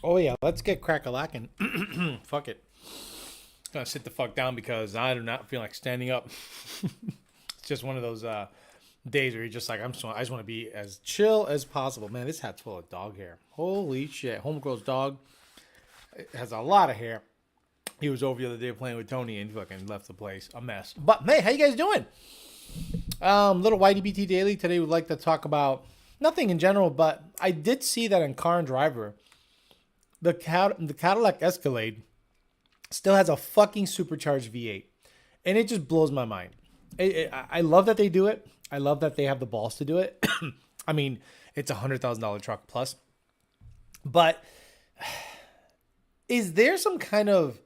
Oh yeah, let's get crack-a-lackin'. Fuck it. Gonna sit the fuck down because I do not feel like standing up. It's just one of those days where you're just like, I just want to be as chill as possible. Man, this hat's full of dog hair. Holy shit. Homegirl's dog has a lot of hair. He was over the other day playing with Tony and fucking left the place. A mess. But hey, how you guys doing? Little YDBT Daily. Today we'd like to talk about nothing in general, but I did see that in Car and Driver, the Cadillac Escalade still has a fucking supercharged V8. And it just blows my mind. I love that they do it. I love that they have the balls to do it. I mean, it's $100,000 truck plus. But is there some kind of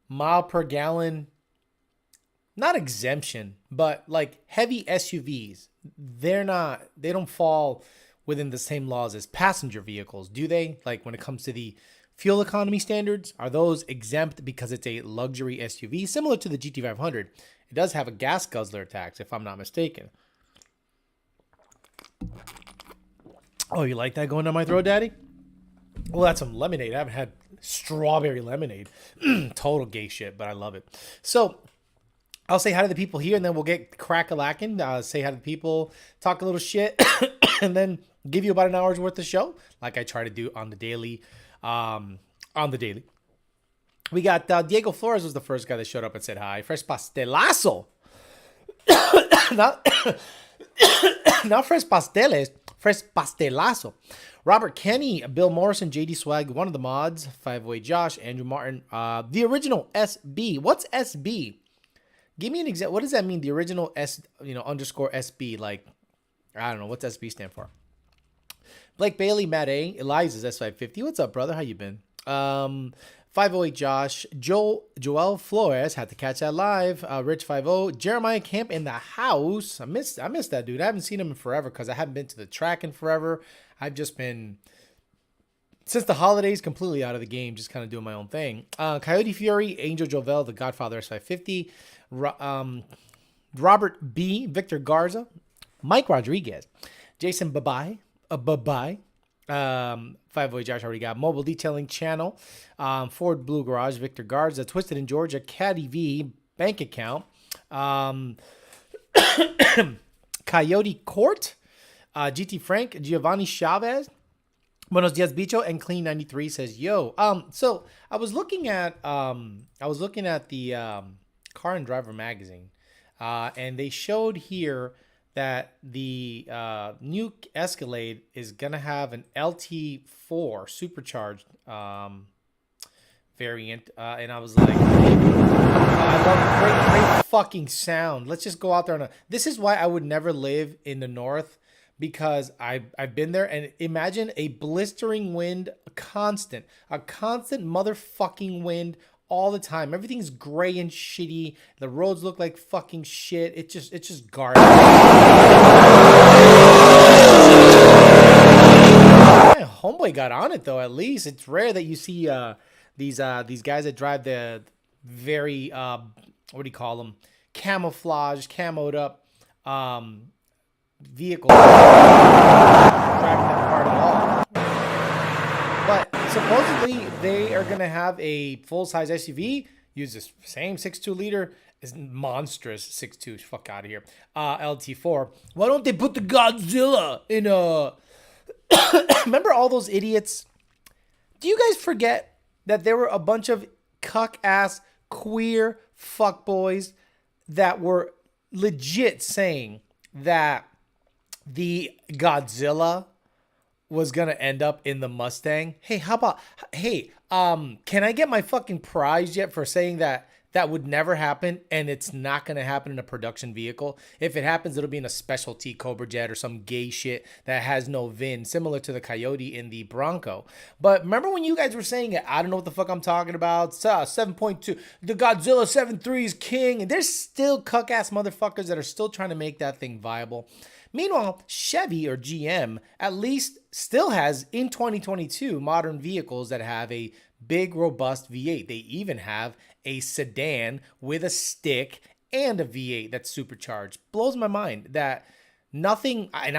mile per gallon, not exemption, but like heavy SUVs? They don't fall within the same laws as passenger vehicles, do they? Like when it comes to the fuel economy standards, are those exempt because it's a luxury SUV similar to the GT500? It does have a gas guzzler tax, if I'm not mistaken. Oh, you like that going down my throat, Daddy? Well, that's some lemonade. I haven't had strawberry lemonade. Total gay shit, but I love it. So I'll say hi to the people here, and then we'll get crack-a-lackin'. Say hi to the people, talk a little shit, and then give you about an hour's worth of show, like I try to do on the daily. We got Diego Flores was the first guy that showed up and said hi. Fresh pastelazo. not, not fresh pasteles. Fresh pastelazo. Robert Kenny, Bill Morrison, JD Swag, one of the mods, 508 Josh, Andrew Martin, the original SB. What's SB? Give me an example. What does that mean? The original underscore SB. Like, I don't know. What's SB stand for? Blake Bailey, Matt A, Eliza's S550. What's up, brother? How you been? 508 Josh, Joel Flores, had to catch that live. Rich 50, Jeremiah Camp in the house. I missed that dude. I haven't seen him in forever because I haven't been to the track in forever. I've just been, since the holidays, completely out of the game, just kind of doing my own thing. Coyote Fury, Angel Jovel, the Godfather S550. Robert B, Victor Garza, Mike Rodriguez, Jason Babai. 508 Josh already got mobile detailing channel, Ford Blue Garage, Victor Garza, Twisted in Georgia, Caddy V bank account, Coyote Court, GT Frank, Giovanni Chavez, Buenos Dias Bicho, and Clean 93 says yo. So I was looking at the Car and Driver magazine, and they showed here that the new Escalade is gonna have an LT4 supercharged variant, and I was like, I love great fucking sound. Let's just go out there this is why I would never live in the north, because I've been there, and imagine a blistering wind, a constant motherfucking wind all the time. Everything's gray and shitty. The roads look like fucking shit. It's just garbage. Yeah, homeboy got on it though. At least it's rare that you see these guys that drive the very what do you call them, camoed up vehicles driving them apart at all. But supposedly they are going to have a full-size SUV, use this same 6.2 liter, is monstrous 6.2, fuck out of here, LT4. Why don't they put the Godzilla in a... Remember all those idiots? Do you guys forget that there were a bunch of cuck-ass queer fuckboys that were legit saying that the Godzilla was gonna end up in the Mustang? Hey, can I get my fucking prize yet for saying that would never happen, and it's not gonna happen in a production vehicle? If it happens, it'll be in a specialty Cobra Jet or some gay shit that has no VIN, similar to the Coyote in the Bronco. But remember when you guys were saying it? I don't know what the fuck I'm talking about. 7.2, the Godzilla 7.3 is king, and there's still cuck ass motherfuckers that are still trying to make that thing viable. Meanwhile, Chevy or GM at least still has, in 2022, modern vehicles that have a big, robust V8. They even have a sedan with a stick and a V8 that's supercharged. Blows my mind that nothing. And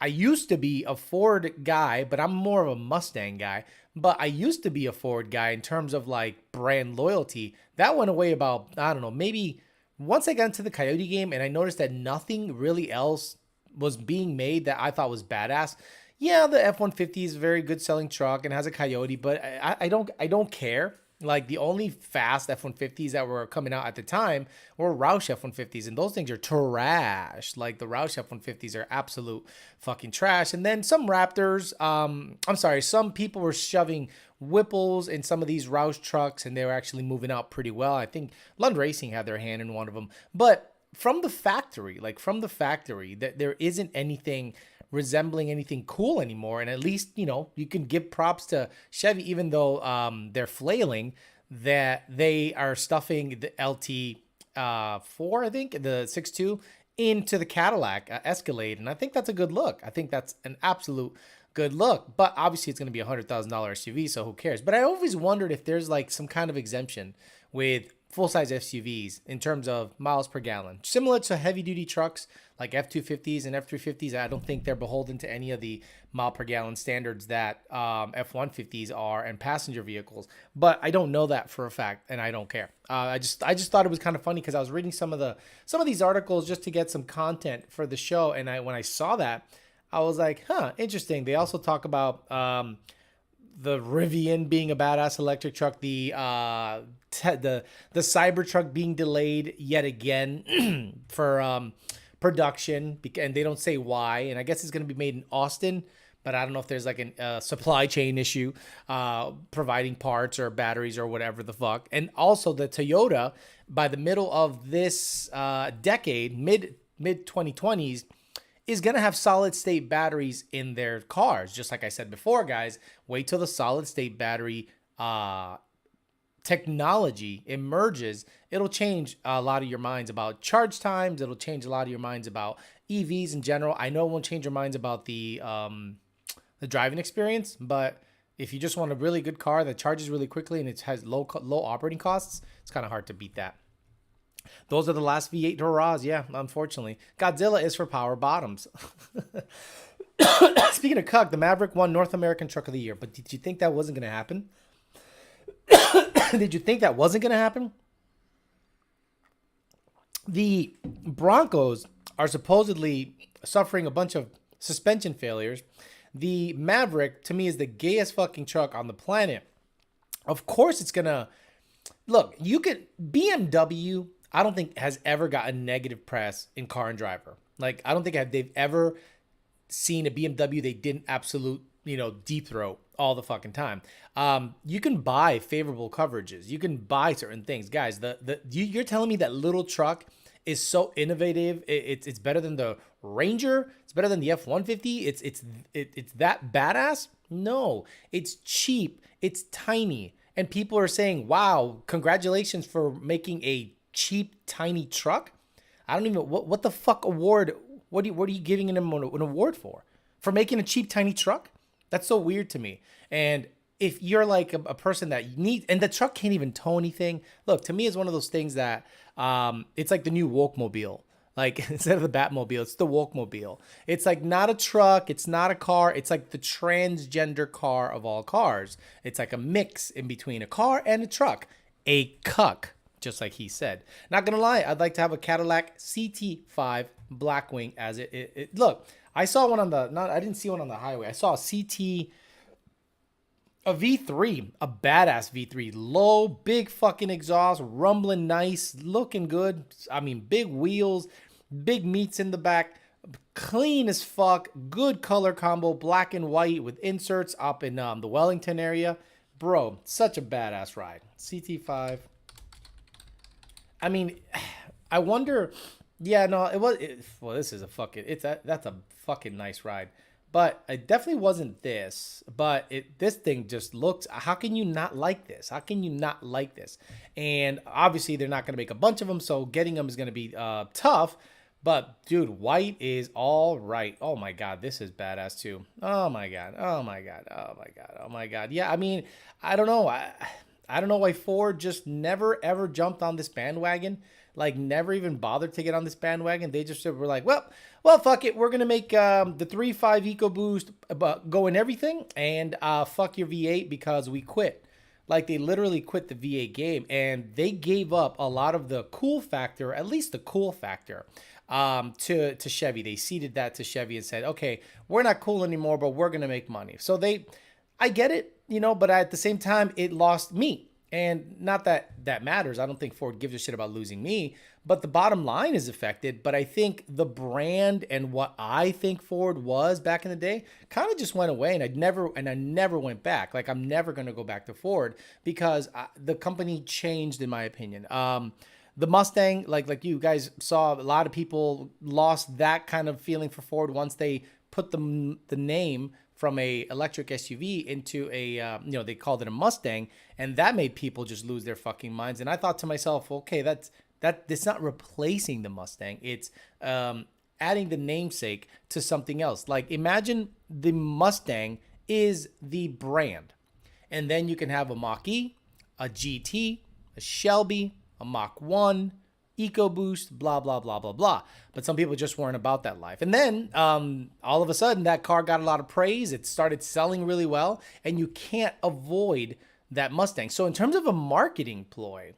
I used to be a Ford guy, but I'm more of a Mustang guy. But I used to be a Ford guy in terms of like brand loyalty. That went away about, I don't know, maybe once I got into the Coyote game and I noticed that nothing really else was being made that I thought was badass. Yeah, the F-150 is a very good selling truck and has a Coyote, but I don't care. Like the only fast F-150s that were coming out at the time were Roush F-150s, and those things are trash. Like the Roush F-150s are absolute fucking trash. And then some Raptors, I'm sorry, some people were shoving Whipples in some of these Roush trucks, and they were actually moving out pretty well. I think Lund Racing had their hand in one of them, but from the factory, that there isn't anything resembling anything cool anymore. And at least, you can give props to Chevy, even though they're flailing, that they are stuffing the LT4, I think, the 6.2, into the Cadillac Escalade. And I think that's a good look. I think that's an absolute good look. But obviously it's going to be a $100,000 SUV, so who cares? But I always wondered if there's like some kind of exemption with full-size SUVs in terms of miles per gallon. Similar to heavy-duty trucks like F-250s and F-350s, I don't think they're beholden to any of the mile per gallon standards that F-150s are and passenger vehicles. But I don't know that for a fact, and I don't care. I just thought it was kind of funny because I was reading some of these articles just to get some content for the show, and when I saw that, I was like, huh, interesting. They also talk about the Rivian being a badass electric truck, the Cybertruck being delayed yet again for production, and they don't say why. And I guess it's going to be made in Austin, but I don't know if there's like a supply chain issue providing parts or batteries or whatever the fuck. And also the Toyota, by the middle of this decade, mid 2020s, is going to have solid state batteries in their cars. Just like I said before, guys, wait till the solid state battery technology emerges. It'll change a lot of your minds about charge times. It'll change a lot of your minds about EVs in general. I know it won't change your minds about the driving experience, but if you just want a really good car that charges really quickly and it has low operating costs, it's kind of hard to beat that. Those are the last V8 hurrahs. Yeah, unfortunately. Godzilla is for power bottoms. Speaking of cuck, the Maverick won North American Truck of the Year. But did you think that wasn't going to happen? Did you think that wasn't going to happen? The Broncos are supposedly suffering a bunch of suspension failures. The Maverick, to me, is the gayest fucking truck on the planet. Of course it's going to... Look, you could... BMW... I don't think has ever gotten negative press in Car and Driver. Like, I don't think they've ever seen a BMW they didn't absolute, deep throat all the fucking time. You can buy favorable coverages. You can buy certain things. Guys, you're telling me that little truck is so innovative. It's better than the Ranger. It's better than the F-150. It's that badass? No, it's cheap. It's tiny. And people are saying, wow, congratulations for making a cheap tiny truck. I don't even what the fuck award, what are you giving him an award for making a cheap tiny truck? That's so weird to me. And if you're like a person that needs, and the truck can't even tow anything, look, to me it's one of those things that it's like the new Woke-mobile. Like, instead of the Batmobile, it's the Woke-mobile. It's like not a truck, it's not a car, it's like the transgender car of all cars. It's like a mix in between a car and a truck. A cuck. Just like he said. Not gonna lie, I'd like to have a Cadillac CT5 Blackwing as it. Look, I saw one on I didn't see one on the highway. I saw a V3, a badass V3, low, big fucking exhaust, rumbling nice, looking good. I mean, big wheels, big meats in the back, clean as fuck, good color combo, black and white with inserts up in the Wellington area. Bro, such a badass ride. CT5. I mean, I wonder. Yeah, no, well, this is that's a fucking nice ride. But it definitely wasn't this. But this thing just looks. How can you not like this? How can you not like this? And obviously, they're not going to make a bunch of them, so getting them is going to be tough. But dude, white is all right. Oh my god, this is badass too. Oh my god. Oh my god. Oh my god. Oh my god. Yeah, I mean, I don't know. I don't know why Ford just never ever jumped on this bandwagon. Like never even bothered to get on this bandwagon. They just were like, well, fuck it. We're gonna make the 3.5 EcoBoost go in everything, and fuck your V8 because we quit. Like they literally quit the V8 game, and they gave up a lot of the cool factor, at least the cool factor, to Chevy. They ceded that to Chevy and said, okay, we're not cool anymore, but we're gonna make money. So I get it, but at the same time, it lost me. And not that that matters. I don't think Ford gives a shit about losing me, but the bottom line is affected. But I think the brand and what I think Ford was back in the day kind of just went away, and I never went back. Like I'm never going to go back to Ford because the company changed, in my opinion. The Mustang, like you guys saw, a lot of people lost that kind of feeling for Ford once they put the name from a electric SUV into a, they called it a Mustang, and that made people just lose their fucking minds. And I thought to myself, okay, that's not replacing the Mustang. It's adding the namesake to something else. Like imagine the Mustang is the brand, and then you can have a Mach-E, a GT, a Shelby, a Mach-1, EcoBoost, blah, blah, blah, blah, blah. But some people just weren't about that life. And then all of a sudden, that car got a lot of praise. It started selling really well, and you can't avoid that Mustang. So in terms of a marketing ploy,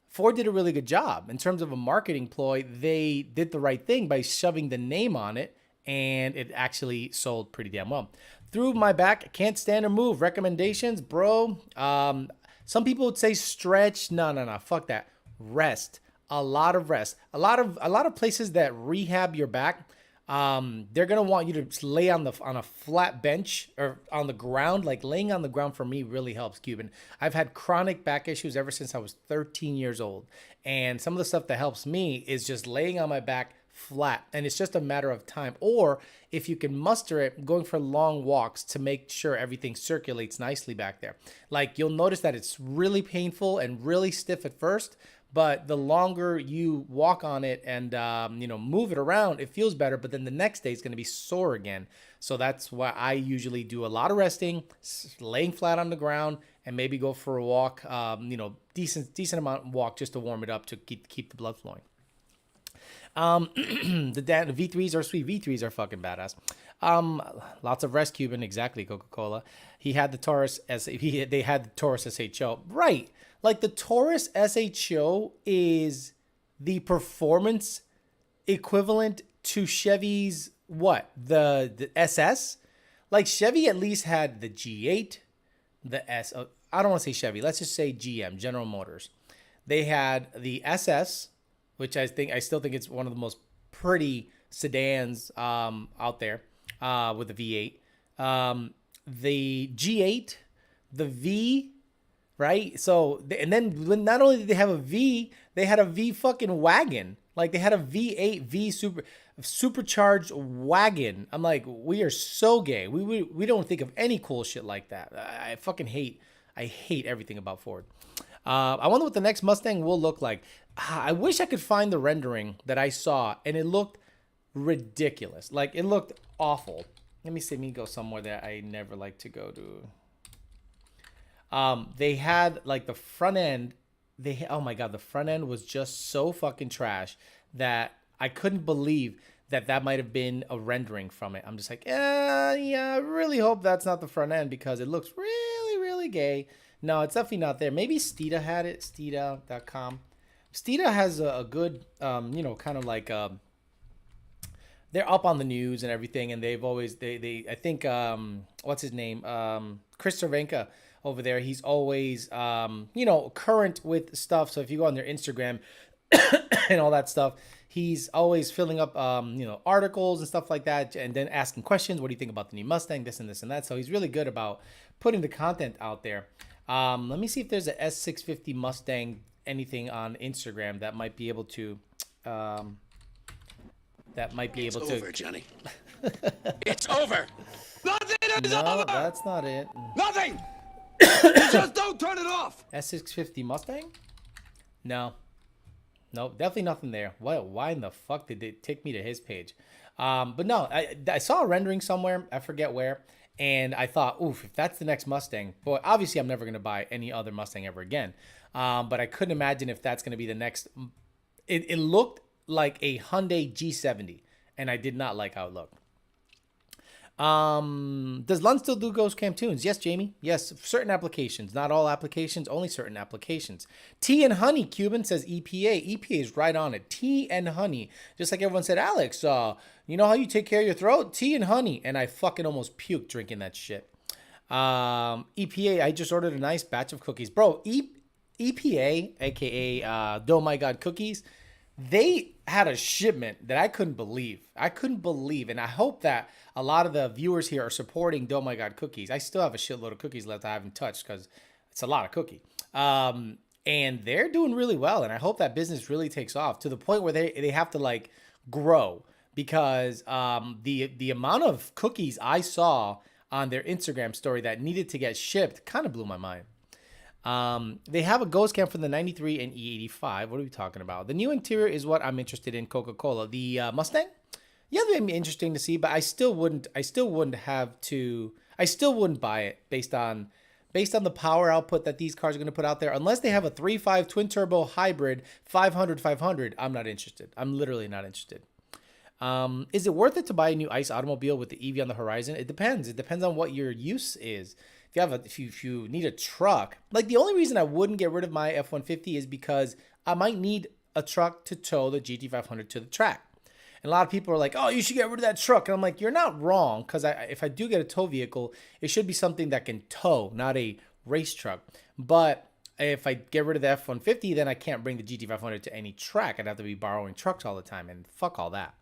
Ford did a really good job. In terms of a marketing ploy, they did the right thing by shoving the name on it, and it actually sold pretty damn well. Through my back, can't stand or move. Recommendations, bro. Some people would say stretch. No, fuck that. Rest. A lot of rest. A lot of places that rehab your back, they're gonna want you to lay on a flat bench or on the ground. Like laying on the ground for me really helps, Cuban. I've had chronic back issues ever since I was 13 years old, and some of the stuff that helps me is just laying on my back flat, and it's just a matter of time. Or if you can muster it, going for long walks to make sure everything circulates nicely back there. Like you'll notice that it's really painful and really stiff at first, but the longer you walk on it and move it around, it feels better. But then the next day it's going to be sore again. So that's why I usually do a lot of resting, laying flat on the ground, and maybe go for a walk. Decent amount of walk just to warm it up to keep the blood flowing. The V3s are sweet. V3s are fucking badass. Lots of rest, Cuban. Exactly, Coca-Cola. He had the Taurus they had the Taurus SHO. Right. Like the Taurus SHO is the performance equivalent to Chevy's what? The SS? Like Chevy at least had the G8, the S. I don't want to say Chevy. Let's just say GM, General Motors. They had the SS, which I still think it's one of the most pretty sedans out there with the V8. The G8, the V, right? So, and then when not only did they have a V, they had a V fucking wagon. Like they had a V8 V supercharged wagon. I'm like, we are so gay. We don't think of any cool shit like that. I hate everything about Ford. I wonder what the next Mustang will look like. I wish I could find the rendering that I saw, and it looked ridiculous. Like, it looked awful. Let me see. Let me go somewhere that I never like to go to. They had, like, the front end. Oh, my God. The front end was just so fucking trash that I couldn't believe that might have been a rendering from it. I'm just like, yeah, I really hope that's not the front end because it looks really, really gay. No, it's definitely not there. Maybe Steeda had it, Steeda.com. Steeda has a good, kind of like, they're up on the news and everything, and they've always, I think, what's his name? Chris Cervenka over there, he's always, current with stuff. So if you go on their Instagram and all that stuff, he's always filling up, articles and stuff like that, and then asking questions. What do you think about the new Mustang, this and this and that? So he's really good about putting the content out there. Let me see if there's a S650 Mustang anything on Instagram that might be able to. It's over, Johnny. It's over. Nothing is over. No, that's not it. Nothing. Just don't turn it off. S650 Mustang? No, definitely nothing there. Why in the fuck did they take me to his page? But no, I saw a rendering somewhere. I forget where. And I thought, oof, if that's the next Mustang, boy, obviously I'm never going to buy any other Mustang ever again. But I couldn't imagine if that's going to be the next. It looked like a Hyundai G70, and I did not like how it looked. Does Lund still do ghost cam tunes? Yes, Jamie. Yes, certain applications. Not all applications, only certain applications. Tea and honey, Cuban says EPA. EPA is right on it. Tea and honey. Just like everyone said, Alex, you know how you take care of your throat? Tea and honey. And I fucking almost puked drinking that shit. EPA, I just ordered a nice batch of cookies. Bro, EPA, aka Oh My God Cookies, they had a shipment that I couldn't believe. And I hope that a lot of the viewers here are supporting Oh My God Cookies. I still have a shitload of cookies left I haven't touched because it's a lot of cookie. And they're doing really well. And I hope that business really takes off to the point where they have to like grow, because the amount of cookies I saw on their Instagram story that needed to get shipped kind of blew my mind. They have a ghost cam for the 93 and E85. What are we talking about? The new interior is what I'm interested in. Coca-Cola, the Mustang. Yeah, that'd be interesting to see, but I still wouldn't buy it based on the power output that these cars are going to put out there. Unless they have a 3.5 twin turbo hybrid 500. I'm not interested. I'm literally not interested. Is it worth it to buy a new ICE automobile with the EV on the horizon? It depends. It depends on what your use is. If you need a truck, like the only reason I wouldn't get rid of my F-150 is because I might need a truck to tow the GT500 to the track. And a lot of people are like, oh, you should get rid of that truck. And I'm like, you're not wrong, because if I do get a tow vehicle, it should be something that can tow, not a race truck. But if I get rid of the F-150, then I can't bring the GT500 to any track. I'd have to be borrowing trucks all the time, and fuck all that.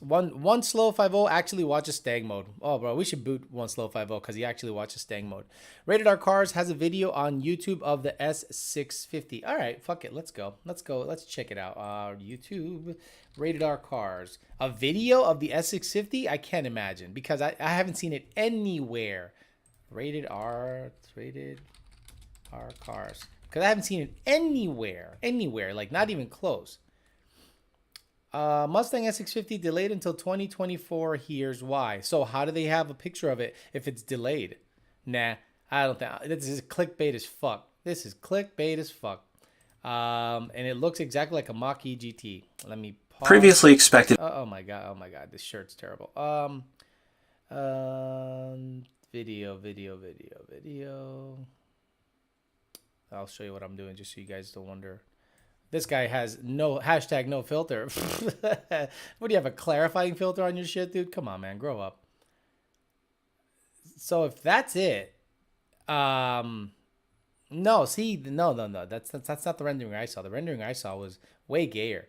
One Slow 50 actually watches Stang Mode. Oh, bro, we should boot One Slow 50 because he actually watches Stang Mode. Rated R Cars has a video on YouTube of the S650. All right, fuck it. Let's go. Let's check it out. YouTube, Rated R Cars. A video of the S650? I can't imagine, because I haven't seen it anywhere. Rated R Cars. Because I haven't seen it anywhere. Like, not even close. Mustang S650 delayed until 2024. Here's why. So how do they have a picture of it if it's delayed? Nah, I don't think. This is clickbait as fuck. And it looks exactly like a Mach-E GT. Let me pause. Previously expected. Oh my god. This shirt's terrible. Video. I'll show you what I'm doing just so you guys don't wonder. This guy has no filter. What do you have, a clarifying filter on your shit, dude? Come on, man, grow up. So if that's it, no, see, no. That's not the rendering I saw. The rendering I saw was way gayer,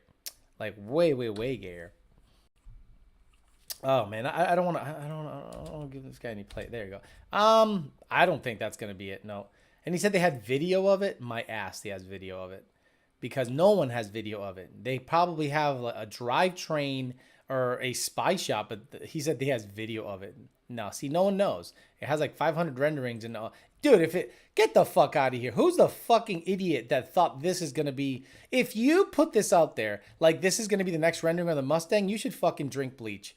like way gayer. Oh man, I don't want to give this guy any play. There you go. I don't think that's gonna be it. No. And he said they had video of it. My ass, he has video of it. Because no one has video of it. They probably have a drivetrain or a spy shop, but he said he has video of it. No, see, no one knows. It has like 500 renderings and dude, get the fuck out of here. Who's the fucking idiot that thought this is gonna be? If you put this out there like this is gonna be the next rendering of the Mustang, you should fucking drink bleach.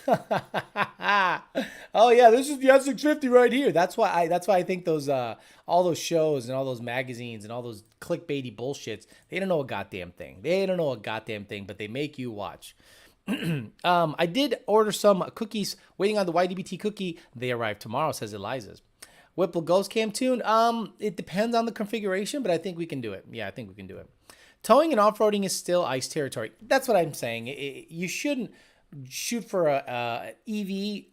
Oh yeah, this is the S650 right here. That's why I think those all those shows and all those magazines and all those clickbaity bullshits, they don't know a goddamn thing. But they make you watch. I did order some cookies, waiting on the YDBT cookie. They arrive tomorrow, says Eliza's. Whipple Ghost Cam tune. It depends on the configuration, but I think we can do it. Yeah, I think we can do it. Towing and off-roading is still ICE territory. That's what I'm saying. You shouldn't shoot for a EV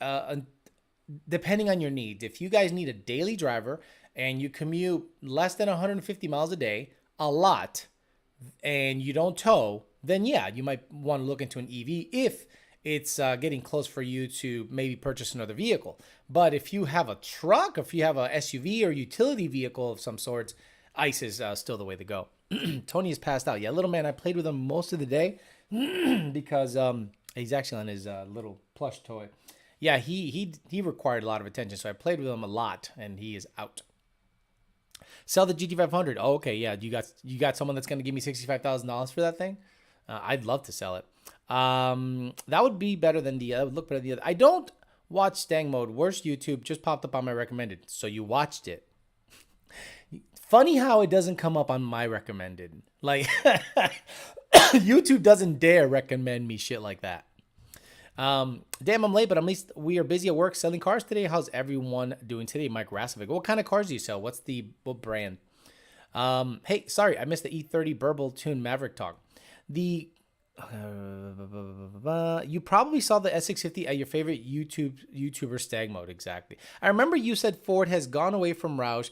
depending on your needs. If you guys need a daily driver and you commute less than 150 miles a day, a lot, and you don't tow, then yeah, you might want to look into an EV if it's getting close for you to maybe purchase another vehicle. But if you have a truck, if you have a SUV or utility vehicle of some sorts, ICE is still the way to go. Tony is passed out. Yeah, little man, I played with him most of the day because he's actually on his little plush toy. Yeah, he required a lot of attention, so I played with him a lot, and he is out. Sell the GT500. Oh, okay, yeah. You got someone that's going to give me $65,000 for that thing? I'd love to sell it. That would be better than the other. Would look better than the other. I don't watch Stang Mode. Worst YouTube just popped up on my recommended. So you watched it. Funny how it doesn't come up on my recommended. Like, YouTube doesn't dare recommend me shit like that. Damn, I'm late, but at least we are busy at work selling cars today. How's everyone doing today? Mike Rasovic. What kind of cars do you sell? What brand? Hey, sorry, I missed the E30 Burble Tune Maverick talk. You probably saw the S650 at your favorite YouTuber Stag Mode. Exactly. I remember you said Ford has gone away from Roush.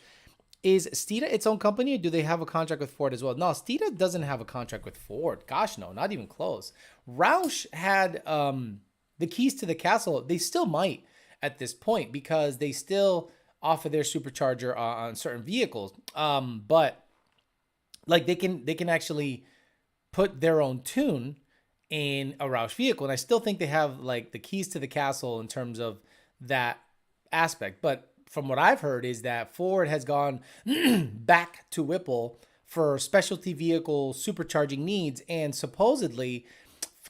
Is Steeda its own company, or do they have a contract with Ford as well? No, Steeda doesn't have a contract with Ford. Gosh, no, not even close. Roush had the keys to the castle. They still might at this point because they still offer their supercharger on certain vehicles. But like they can actually put their own tune in a Roush vehicle, and I still think they have like the keys to the castle in terms of that aspect. But from what I've heard is that Ford has gone back to Whipple for specialty vehicle supercharging needs and supposedly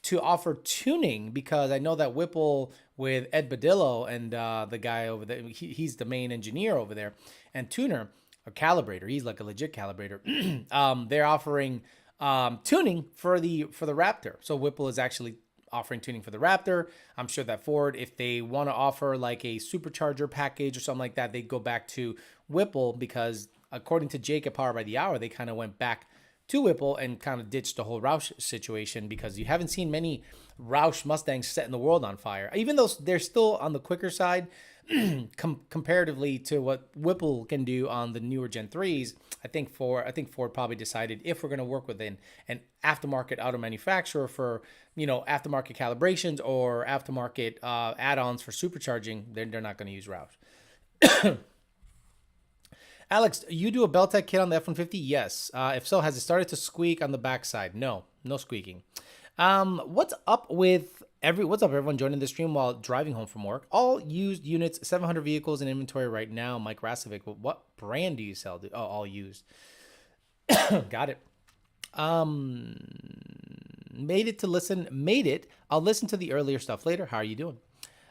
to offer tuning, because I know that Whipple with Ed Badillo and the guy over there, he's the main engineer over there and tuner, or calibrator. He's like a legit calibrator. They're offering tuning for the Raptor. So Whipple is actually offering tuning for the Raptor. I'm sure that Ford, if they want to offer like a supercharger package or something like that, they go back to Whipple, because according to Jake at Power by the Hour, they kind of went back to Whipple and kind of ditched the whole Roush situation, because you haven't seen many Roush Mustangs setting the world on fire, even though they're still on the quicker side comparatively to what Whipple can do on the newer Gen 3s. I think Ford probably decided, if we're going to work with an aftermarket auto manufacturer for, aftermarket calibrations or aftermarket add-ons for supercharging, they're not going to use Roush. Alex, you do a Beltec kit on the F-150? Yes. If so, has it started to squeak on the backside? No squeaking. What's up everyone joining the stream while driving home from work? All used units, 700 vehicles in inventory right now. Mike Rasovic, what brand do you sell? Oh, all used. Got it. Made it. I'll listen to the earlier stuff later. How are you doing?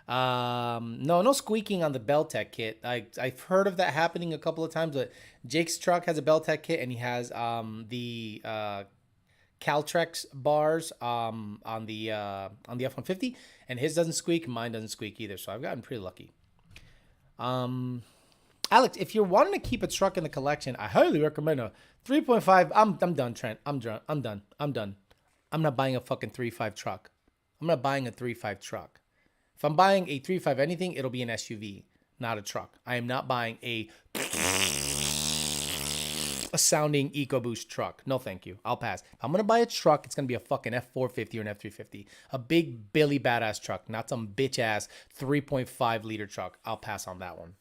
No squeaking on the Beltec kit. I've heard of that happening a couple of times, but Jake's truck has a Beltec kit, and he has the Caltrex bars on the F-150, and his doesn't squeak, mine doesn't squeak either. So I've gotten pretty lucky. Alex, if you're wanting to keep a truck in the collection, I highly recommend a 3.5. I'm done, Trent. I'm done. I'm not buying a fucking 3.5 truck. I'm not buying a 3.5 truck. If I'm buying a 3.5 anything, it'll be an SUV, not a truck. I am not buying a sounding EcoBoost truck. No, thank you. I'll pass. If I'm going to buy a truck, it's going to be a fucking F450 or an F350. A big Billy badass truck, not some bitch ass 3.5 liter truck. I'll pass on that one.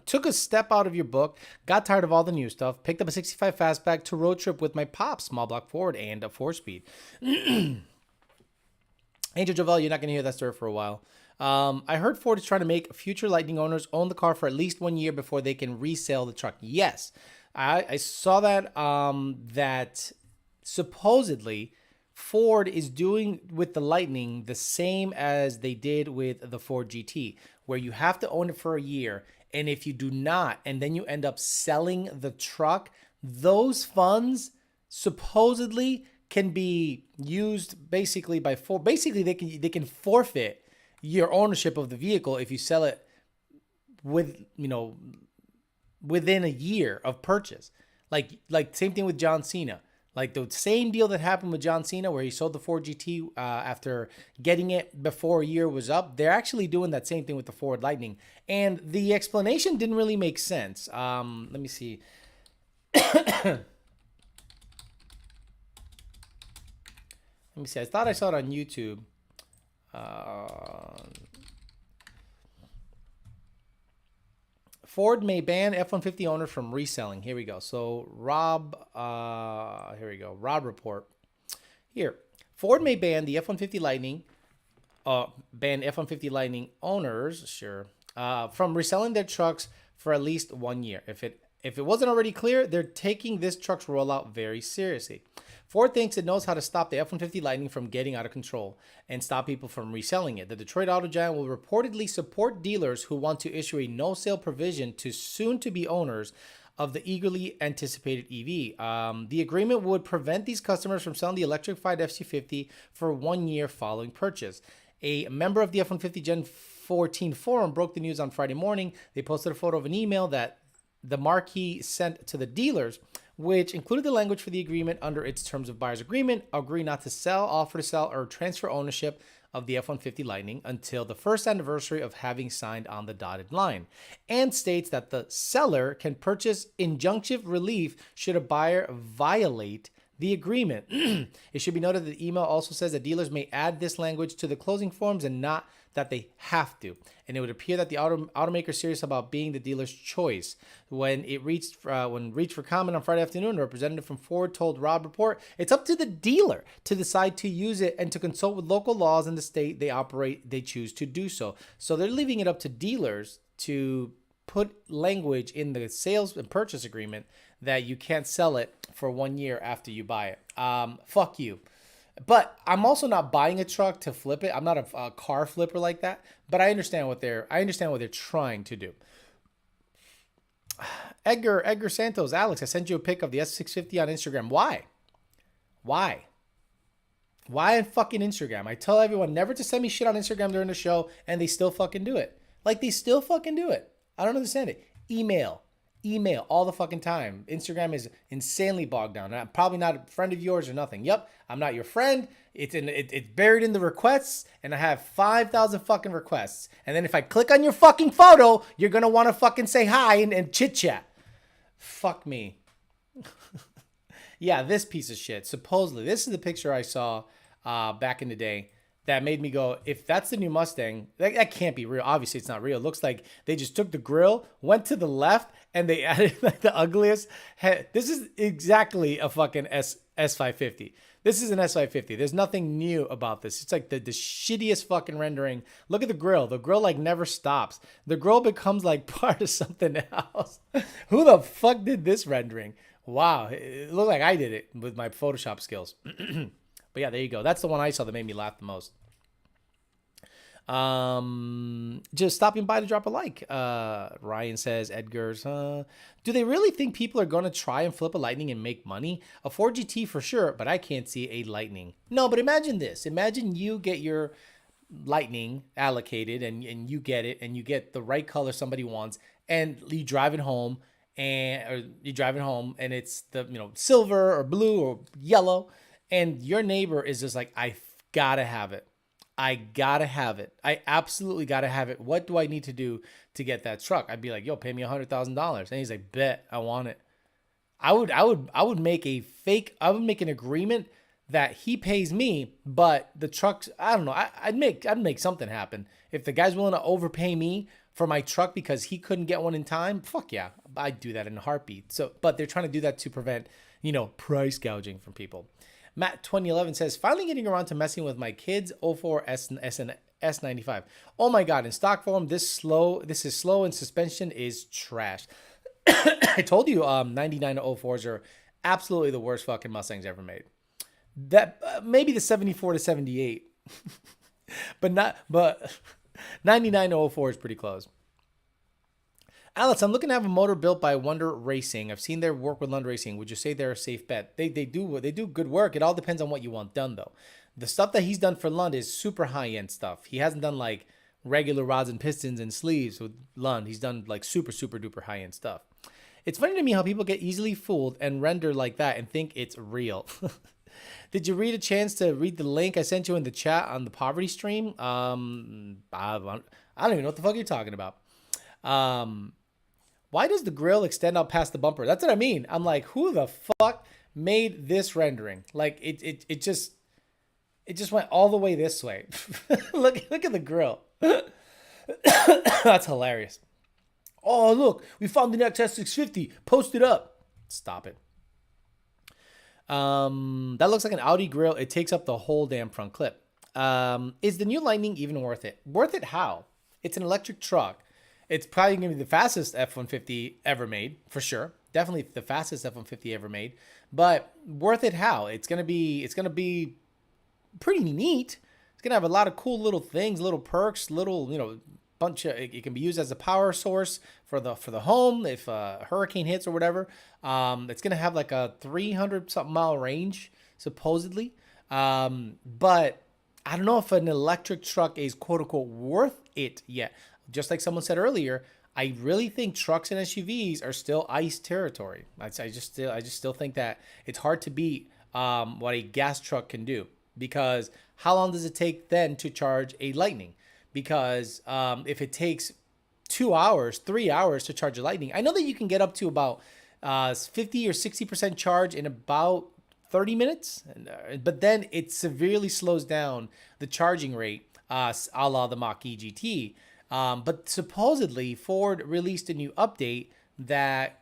Took a step out of your book, got tired of all the new stuff, picked up a 65 fastback to road trip with my pops, small block Ford, and a 4-speed. Angel Jovel, you're not going to hear that story for a while. I heard Ford is trying to make future Lightning owners own the car for at least 1 year before they can resell the truck. Yes, I saw that, that supposedly Ford is doing with the Lightning the same as they did with the Ford GT, where you have to own it for a year. And if you do not, and then you end up selling the truck, those funds supposedly can be used basically by Ford. Basically, they can forfeit your ownership of the vehicle if you sell it within a year of purchase. Like same thing with John Cena. Like the same deal that happened with John Cena, where he sold the Ford GT after getting it before a year was up. They're actually doing that same thing with the Ford Lightning. And the explanation didn't really make sense. Let me see. I thought I saw it on YouTube. Ford may ban F-150 owners from reselling. Here we go. So Rob report. Here, Ford may ban the F-150 Lightning, ban F-150 Lightning owners, from reselling their trucks for at least 1 year. If it If it wasn't already clear, they're taking this truck's rollout very seriously. Ford thinks it knows how to stop the F-150 Lightning from getting out of control and stop people from reselling it. The Detroit Auto Giant will reportedly support dealers who want to issue a no-sale provision to soon-to-be owners of the eagerly anticipated EV. The agreement would prevent these customers from selling the electrified F-250 for 1 year following purchase. A member of the F-150 Gen 14 forum broke the news on Friday morning. They posted a photo of an email that the marquee sent to the dealers, which included the language for the agreement under its terms of buyer's agreement, agree not to sell, offer to sell, or transfer ownership of the F-150 Lightning until the first anniversary of having signed on the dotted line, and states that the seller can purchase injunctive relief should a buyer violate the agreement. It should be noted that the email also says that dealers may add this language to the closing forms and not that they have to. And it would appear that the automaker is serious about being the dealer's choice. When reached for comment on Friday afternoon, a representative from Ford told Rob Report, it's up to the dealer to decide to use it and to consult with local laws in the state they operate, they choose to do so. So they're leaving it up to dealers to put language in the sales and purchase agreement that you can't sell it for 1 year after you buy it. Fuck you. But I'm also not buying a truck to flip it. I'm not a car flipper like that. But I understand what they're trying to do. Edgar Santos, Alex, I sent you a pic of the S650 on Instagram. Why? Why on fucking Instagram? I tell everyone never to send me shit on Instagram during the show, and they still fucking do it. Like, they still fucking do it. I don't understand it. Email all the fucking time. Instagram is insanely bogged down. I'm probably not a friend of yours or nothing. Yep, I'm not your friend. It's buried in the requests, and I have 5,000 fucking requests. And then if I click on your fucking photo, you're gonna want to fucking say hi and chit chat. Fuck me. Yeah, this piece of shit. Supposedly, this is the picture I saw back in the day that made me go, if that's the new Mustang, that can't be real. Obviously, it's not real. It looks like they just took the grill, went to the left, and they added like the ugliest head. This is exactly a fucking S550. This is an S550. There's nothing new about this. It's like the shittiest fucking rendering. Look at the grill. The grill like never stops. The grill becomes like part of something else. Who the fuck did this rendering? Wow. It looked like I did it with my Photoshop skills. But yeah, there you go. That's the one I saw that made me laugh the most. Just stopping by to drop a like. Ryan says, Edgar's, do they really think people are going to try and flip a Lightning and make money? A Ford GT for sure, but I can't see a Lightning. No, but imagine this. Imagine you get your Lightning allocated and you get it and you get the right color somebody wants and you drive it home and it's the, silver or blue or yellow. And your neighbor is just like, I gotta have it. I absolutely gotta have it. What do I need to do to get that truck? I'd be like, yo, pay me $100,000. And he's like, bet, I want it. I would make an agreement that he pays me, but the trucks, I don't know. I'd make something happen. If the guy's willing to overpay me for my truck because he couldn't get one in time, fuck yeah, I'd do that in a heartbeat. So, but they're trying to do that to prevent, price gouging from people. Matt 2011 says, finally getting around to messing with my kids' 04 S95. Oh my God, in stock form, this is slow and suspension is trash. I told you 99 to 04s are absolutely the worst fucking Mustangs ever made. That maybe the 74 to 78. but 99 to 04 is pretty close. Alex, I'm looking to have a motor built by Wonder Racing. I've seen their work with Lund Racing. Would you say they're a safe bet? They do good work. It all depends on what you want done, though. The stuff that he's done for Lund is super high-end stuff. He hasn't done like regular rods and pistons and sleeves with Lund. He's done like super, super duper high-end stuff. It's funny to me how people get easily fooled and render like that and think it's real. Did you read a chance to read the link I sent you in the chat on the poverty stream? I don't even know what the fuck you're talking about. Why does the grill extend out past the bumper? That's what I mean. I'm like, who the fuck made this rendering? Like it just went all the way this way. look at the grill. That's hilarious. Oh, look, we found the next S650. Post it up. Stop it. That looks like an Audi grill. It takes up the whole damn front clip. Is the new Lightning even worth it? Worth it how? It's an electric truck. It's probably going to be the fastest F-150 ever made, for sure. Definitely the fastest F-150 ever made. But worth it how? It's going to be pretty neat. It's going to have a lot of cool little things, little perks, little, bunch of, it can be used as a power source for the home if a hurricane hits or whatever. It's going to have like a 300 something mile range, supposedly. But I don't know if an electric truck is quote unquote worth it yet. Just like someone said earlier, I really think trucks and SUVs are still ICE territory. I just still think that it's hard to beat what a gas truck can do, because how long does it take then to charge a Lightning? Because if it takes 2 hours, 3 hours to charge a Lightning, I know that you can get up to about 50 or 60% charge in about 30 minutes, but then it severely slows down the charging rate, a la the Mach-E GT. But supposedly Ford released a new update that,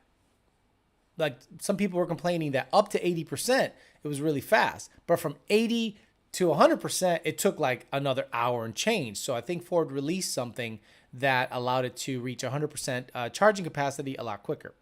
like, some people were complaining that up to 80%, it was really fast. But from 80 to 100%, it took like another hour and change. So I think Ford released something that allowed it to reach 100% charging capacity a lot quicker.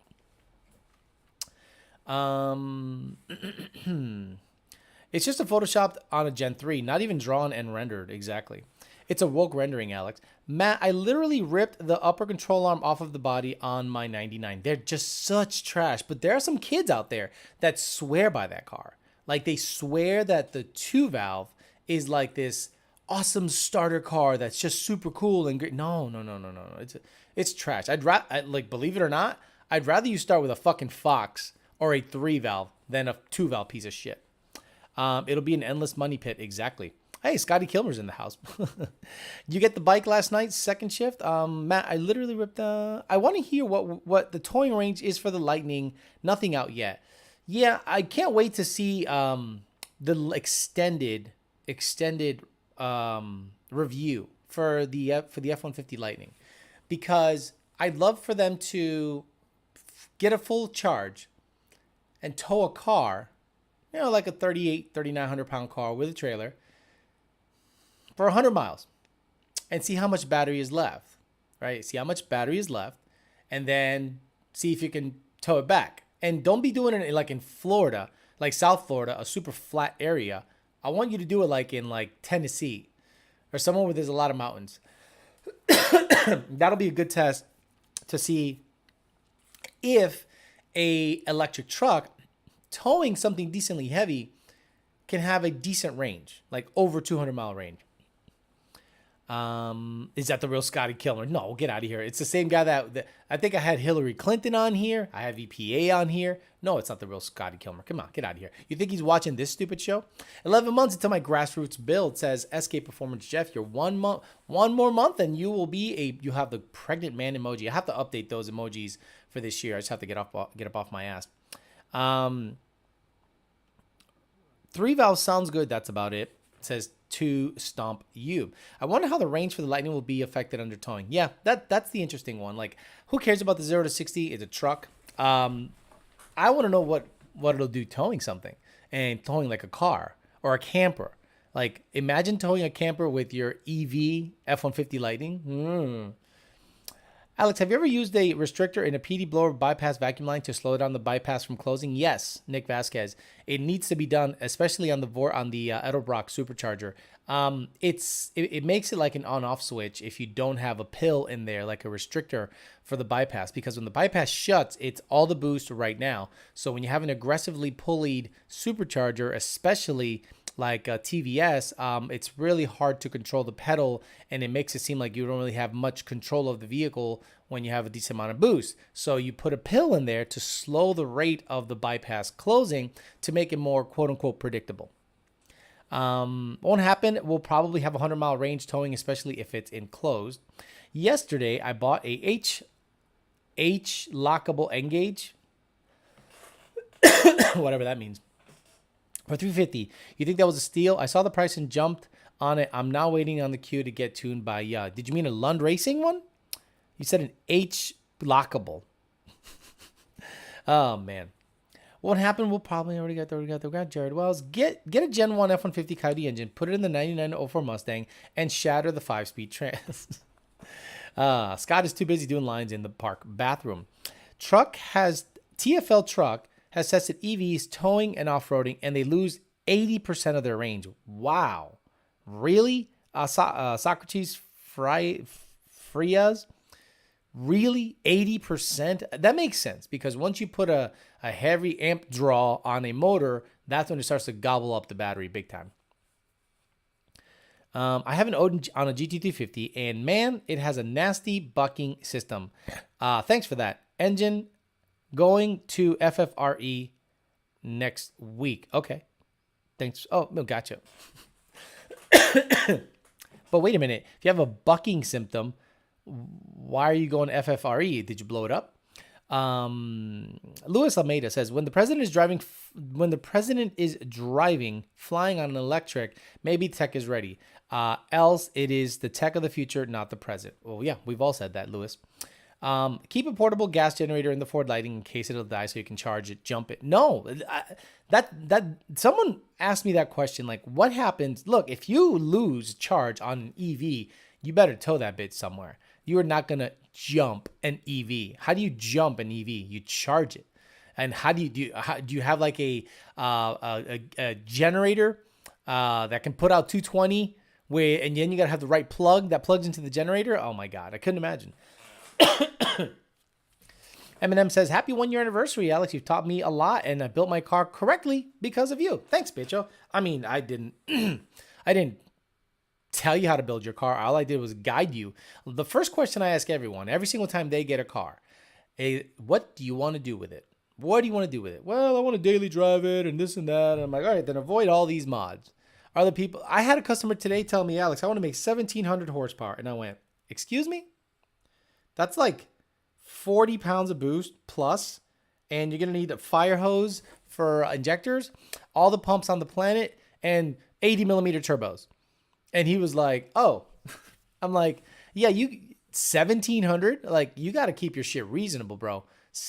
It's just a photoshopped on a Gen 3, not even drawn and rendered exactly. It's a woke rendering, Alex. Matt, I literally ripped the upper control arm off of the body on my 99. They're just such trash. But there are some kids out there that swear by that car. Like, they swear that the 2-valve is like this awesome starter car that's just super cool and great. No. It's trash. Like, believe it or not, I'd rather you start with a fucking Fox or a 3-valve than a 2-valve piece of shit. It'll be an endless money pit. Exactly. Hey, Scotty Kilmer's in the house. You get the bike last night, second shift? Matt, I literally ripped I want to hear what the towing range is for the Lightning. Nothing out yet. Yeah, I can't wait to see the extended review for the F-150 Lightning, because I'd love for them to get a full charge and tow a car, like a 3,900 pound car with a trailer, for 100 miles and see how much battery is left, right? See how much battery is left, and then see if you can tow it back. And don't be doing it like in Florida, like South Florida, a super flat area. I want you to do it like in like Tennessee or somewhere where there's a lot of mountains. That'll be a good test to see if a electric truck towing something decently heavy can have a decent range, like over 200 mile range. Is that the real Scotty Kilmer? No, get out of here. It's the same guy that I think I had Hillary Clinton on here. I have EPA on here. No, it's not the real Scotty Kilmer. Come on, get out of here. You think he's watching this stupid show? 11 months until my grassroots build, says SK Performance Jeff. You're one more month and you have the pregnant man emoji. I have to update those emojis for this year. I just have to get up off my ass. 3-valve sounds good. That's about it. It says to stomp you. I wonder how the range for the Lightning will be affected under towing. Yeah, that's the interesting one. Like, who cares about the 0 to 60? It's a truck. I want to know what it'll do towing something, and towing like a car or a camper. Like, imagine towing a camper with your EV F-150 Lightning. Alex, have you ever used a restrictor in a PD blower bypass vacuum line to slow down the bypass from closing? Yes, Nick Vasquez. It needs to be done, especially on the Edelbrock supercharger. It makes it like an on-off switch if you don't have a pill in there, like a restrictor for the bypass, because when the bypass shuts, it's all the boost right now. So when you have an aggressively pulleyed supercharger, especially like a TVS, it's really hard to control the pedal, and it makes it seem like you don't really have much control of the vehicle when you have a decent amount of boost. So you put a pill in there to slow the rate of the bypass closing to make it more quote-unquote predictable. Won't happen. We'll probably have 100-mile range towing, especially if it's enclosed. Yesterday, I bought a H lockable N-gauge, whatever that means, for $350. You think that was a steal? I saw the price and jumped on it. I'm now waiting on the queue to get tuned by Did you mean a Lund Racing one? You said an H lockable. Oh man. What happened? We'll probably already got the Jared Wells. Get a Gen 1 F-150 Coyote engine, put it in the 9904 Mustang, and shatter the 5-speed trans. Scott is too busy doing lines in the park bathroom. TFL truck has tested EVs, towing, and off-roading, and they lose 80% of their range. Wow. Really? Socrates Frias? Really? 80%? That makes sense, because once you put a heavy amp draw on a motor, that's when it starts to gobble up the battery big time. I have an Odin on a GT350, and man, it has a nasty bucking system. Thanks for that. Engine going to FFRE next week. Okay. Thanks. Oh, no, gotcha. But wait a minute. If you have a bucking symptom, why are you going to FFRE? Did you blow it up? Luis Almeida says, when the president is driving, flying on an electric, maybe tech is ready. Else it is the tech of the future, not the present. Well, yeah, we've all said that, Luis. Keep a portable gas generator in the Ford Lightning in case it'll die so you can charge it, jump it. No, that someone asked me that question. Like, what happens? Look, if you lose charge on an EV, you better tow that bitch somewhere. You are not going to jump an EV. How do you jump an EV? You charge it. And how do you have like a generator that can put out 220 and then you got to have the right plug that plugs into the generator? Oh my God, I couldn't imagine. Eminem says, happy 1 year anniversary, Alex. You've taught me a lot and I built my car correctly because of you. Thanks, bitcho. I mean, I didn't tell you how to build your car. All I did was guide you. The first question I ask everyone, every single time they get a car, is, what do you want to do with it? What do you want to do with it? Well, I want to daily drive it and this and that. And I'm like, all right, then avoid all these mods. I had a customer today tell me, Alex, I want to make 1,700 horsepower. And I went, excuse me? That's like 40 pounds of boost plus, and you're going to need a fire hose for injectors, all the pumps on the planet, and 80 millimeter turbos. And he was like, oh. I'm like, yeah, 1,700? Like, you got to keep your shit reasonable, bro.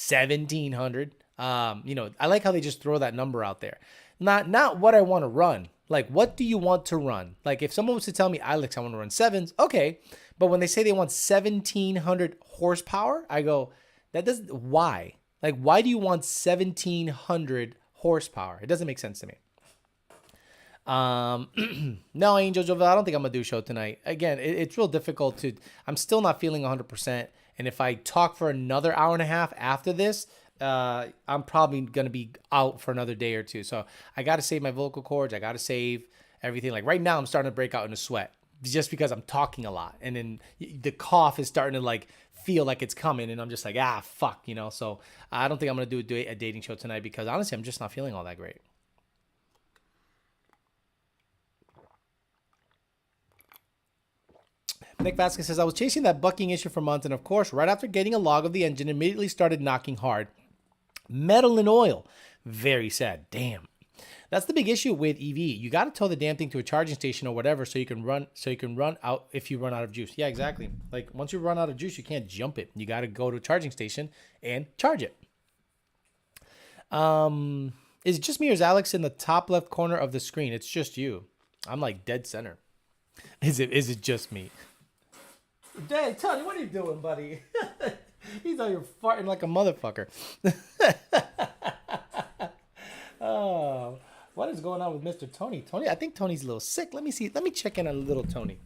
1,700. I like how they just throw that number out there. Not what I want to run. Like, what do you want to run? Like, if someone was to tell me, Alex, I want to run 7s, okay. But when they say they want 1,700 horsepower, I go, why? Like, why do you want 1,700 horsepower? It doesn't make sense to me. No, Angel Jovel, I don't think I'm going to do a show tonight. Again, it's real difficult I'm still not feeling 100%. And if I talk for another hour and a half after this, I'm probably going to be out for another day or two. So I got to save my vocal cords. I got to save everything. Like right now, I'm starting to break out in a sweat just because I'm talking a lot. And then the cough is starting to like feel like it's coming. And I'm just like, fuck, So I don't think I'm going to do a dating show tonight because honestly, I'm just not feeling all that great. Nick Vasquez says, I was chasing that bucking issue for months. And of course, right after getting a log of the engine, immediately started knocking hard. Metal and oil. Very sad. Damn. That's the big issue with EV. You got to tow the damn thing to a charging station or whatever so you can run out if you run out of juice. Yeah, exactly. Like once you run out of juice, you can't jump it. You got to go to a charging station and charge it. Is it just me or is Alex in the top left corner of the screen? It's just you. I'm like dead center. Is it just me? Dang, Tony, what are you doing, buddy? He's out here farting like a motherfucker. Oh, what is going on with Mr. Tony? Tony, I think Tony's a little sick. Let me see. Let me check in on little Tony.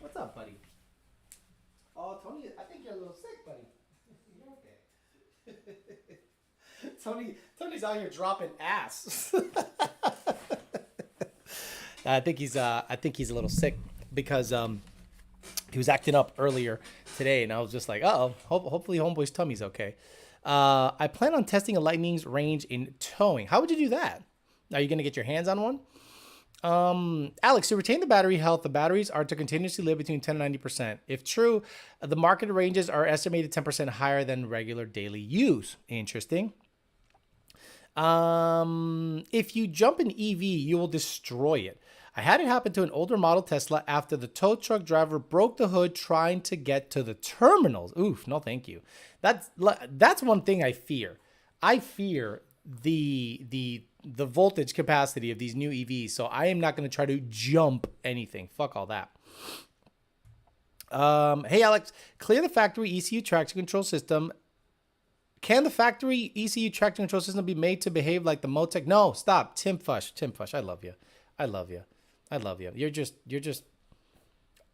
What's up, buddy? Oh, Tony, I think you're a little sick, buddy. You're okay. Tony's out here dropping ass. I think he's a little sick because he was acting up earlier today, and I was just like, hopefully homeboy's tummy's okay. I plan on testing a Lightning's range in towing. How would you do that? Are you going to get your hands on one? Alex, to retain the battery health, the batteries are to continuously live between 10 and 90%. If true, the market ranges are estimated 10% higher than regular daily use. Interesting. If you jump an EV, you will destroy it. I had it happen to an older model Tesla after the tow truck driver broke the hood trying to get to the terminals. Oof, no thank you. That's one thing I fear. I fear the voltage capacity of these new EVs, so I am not going to try to jump anything. Fuck all that. Hey, Alex, clear the factory ECU traction control system. Can the factory ECU traction control system be made to behave like the Motec? No, stop. Tim Fush, I love you. I love you. I love you. You're just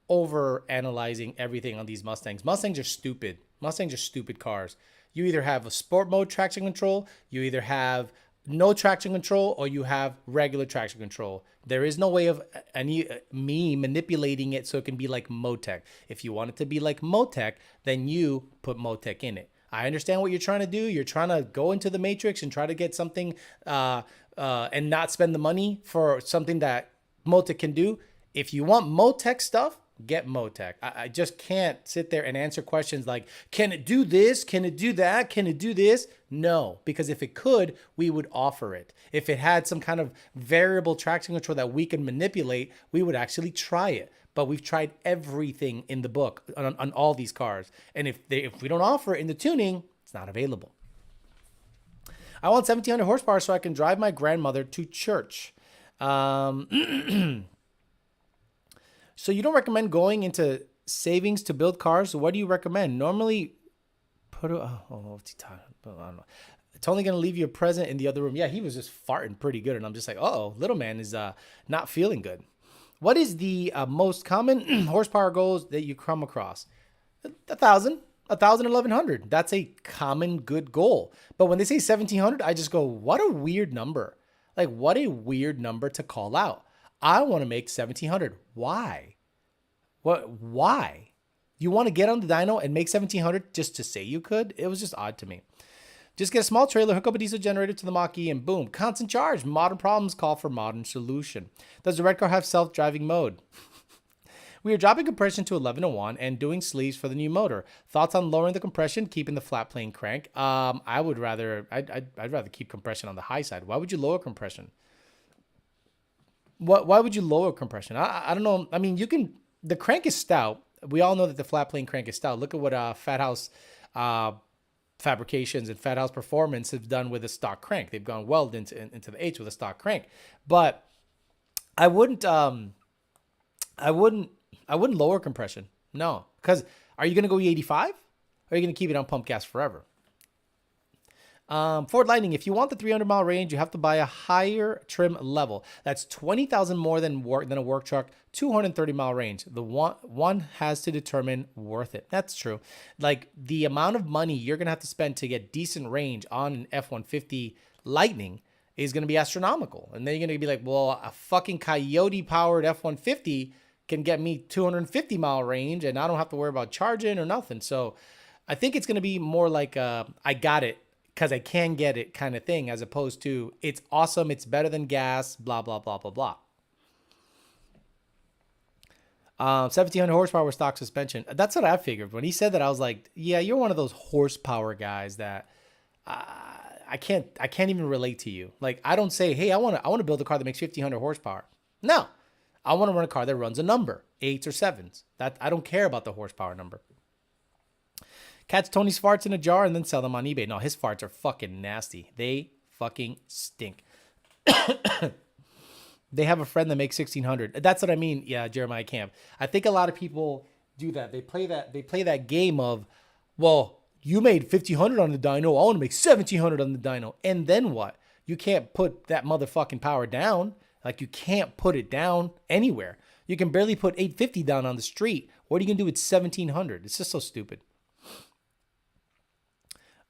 over analyzing everything on these Mustangs. Mustangs are stupid. Mustangs are stupid cars. You either have a sport mode traction control, you either have no traction control, or you have regular traction control. There is no way of me manipulating it so it can be like Motec. If you want it to be like Motec, then you put Motec in it. I understand what you're trying to do. You're trying to go into the matrix and try to get something and not spend the money for something that Motec can do. If you want Motec stuff, get Motec. I just can't sit there and answer questions like, can it do this? Can it do that? Can it do this? No, because if it could, we would offer it. If it had some kind of variable traction control that we can manipulate, we would actually try it. But we've tried everything in the book on all these cars. And if we don't offer it in the tuning, it's not available. I want 1700 horsepower so I can drive my grandmother to church. So you don't recommend going into savings to build cars? So what do you recommend? Normally, what's he talking about? I don't know. It's only going to leave you a present in the other room. Yeah, he was just farting pretty good. And I'm just like, little man is not feeling good. What is the most common horsepower goals that you come across? 1,000, 1,100. That's a common good goal. But when they say 1,700, I just go, what a weird number. Like, what a weird number to call out. I want to make 1,700. Why? Why? You want to get on the dyno and make 1,700 just to say you could? It was just odd to me. Just get a small trailer, hook up a diesel generator to the Mach-E, and boom, constant charge. Modern problems call for modern solution. Does the red car have self-driving mode? We are dropping compression to 11:1 and doing sleeves for the new motor. Thoughts on lowering the compression, keeping the flat plane crank? I'd rather keep compression on the high side. Why would you lower compression? Why would you lower compression? I don't know. I mean, the crank is stout. We all know that the flat plane crank is stout. Look at what Fat House Fabrications and Fat House Performance have done with a stock crank. They've gone welded into the H with a stock crank. But I wouldn't lower compression. No, because are you going to go E85? Or are you going to keep it on pump gas forever? Ford Lightning, if you want the 300-mile range, you have to buy a higher trim level. That's $20,000 more than a work truck, 230-mile range. The one has to determine worth it. That's true. Like, the amount of money you're going to have to spend to get decent range on an F-150 Lightning is going to be astronomical. And then you're going to be like, well, a fucking Coyote-powered F-150 can get me 250-mile range, and I don't have to worry about charging or nothing. So I think it's going to be more like I got it because I can get it kind of thing, as opposed to it's awesome, it's better than gas, blah, blah, blah, blah, blah. 1,700 horsepower with stock suspension. That's what I figured. When he said that, I was like, yeah, you're one of those horsepower guys that I can't even relate to you. Like, I don't say, hey, I want to build a car that makes 1,500 horsepower. No, I want to run a car that runs a number, 8s or 7s. That I don't care about the horsepower number. Catch Tony's farts in a jar and then sell them on eBay. No, his farts are fucking nasty. They fucking stink. They have a friend that makes 1,600. That's what I mean. Yeah, Jeremiah Camp. I think a lot of people do that. They play that game of, well, you made 1,500 on the dyno. I want to make 1,700 on the dyno. And then what? You can't put that motherfucking power down. Like, you can't put it down anywhere. You can barely put 850 down on the street. What are you going to do with 1,700? It's just so stupid.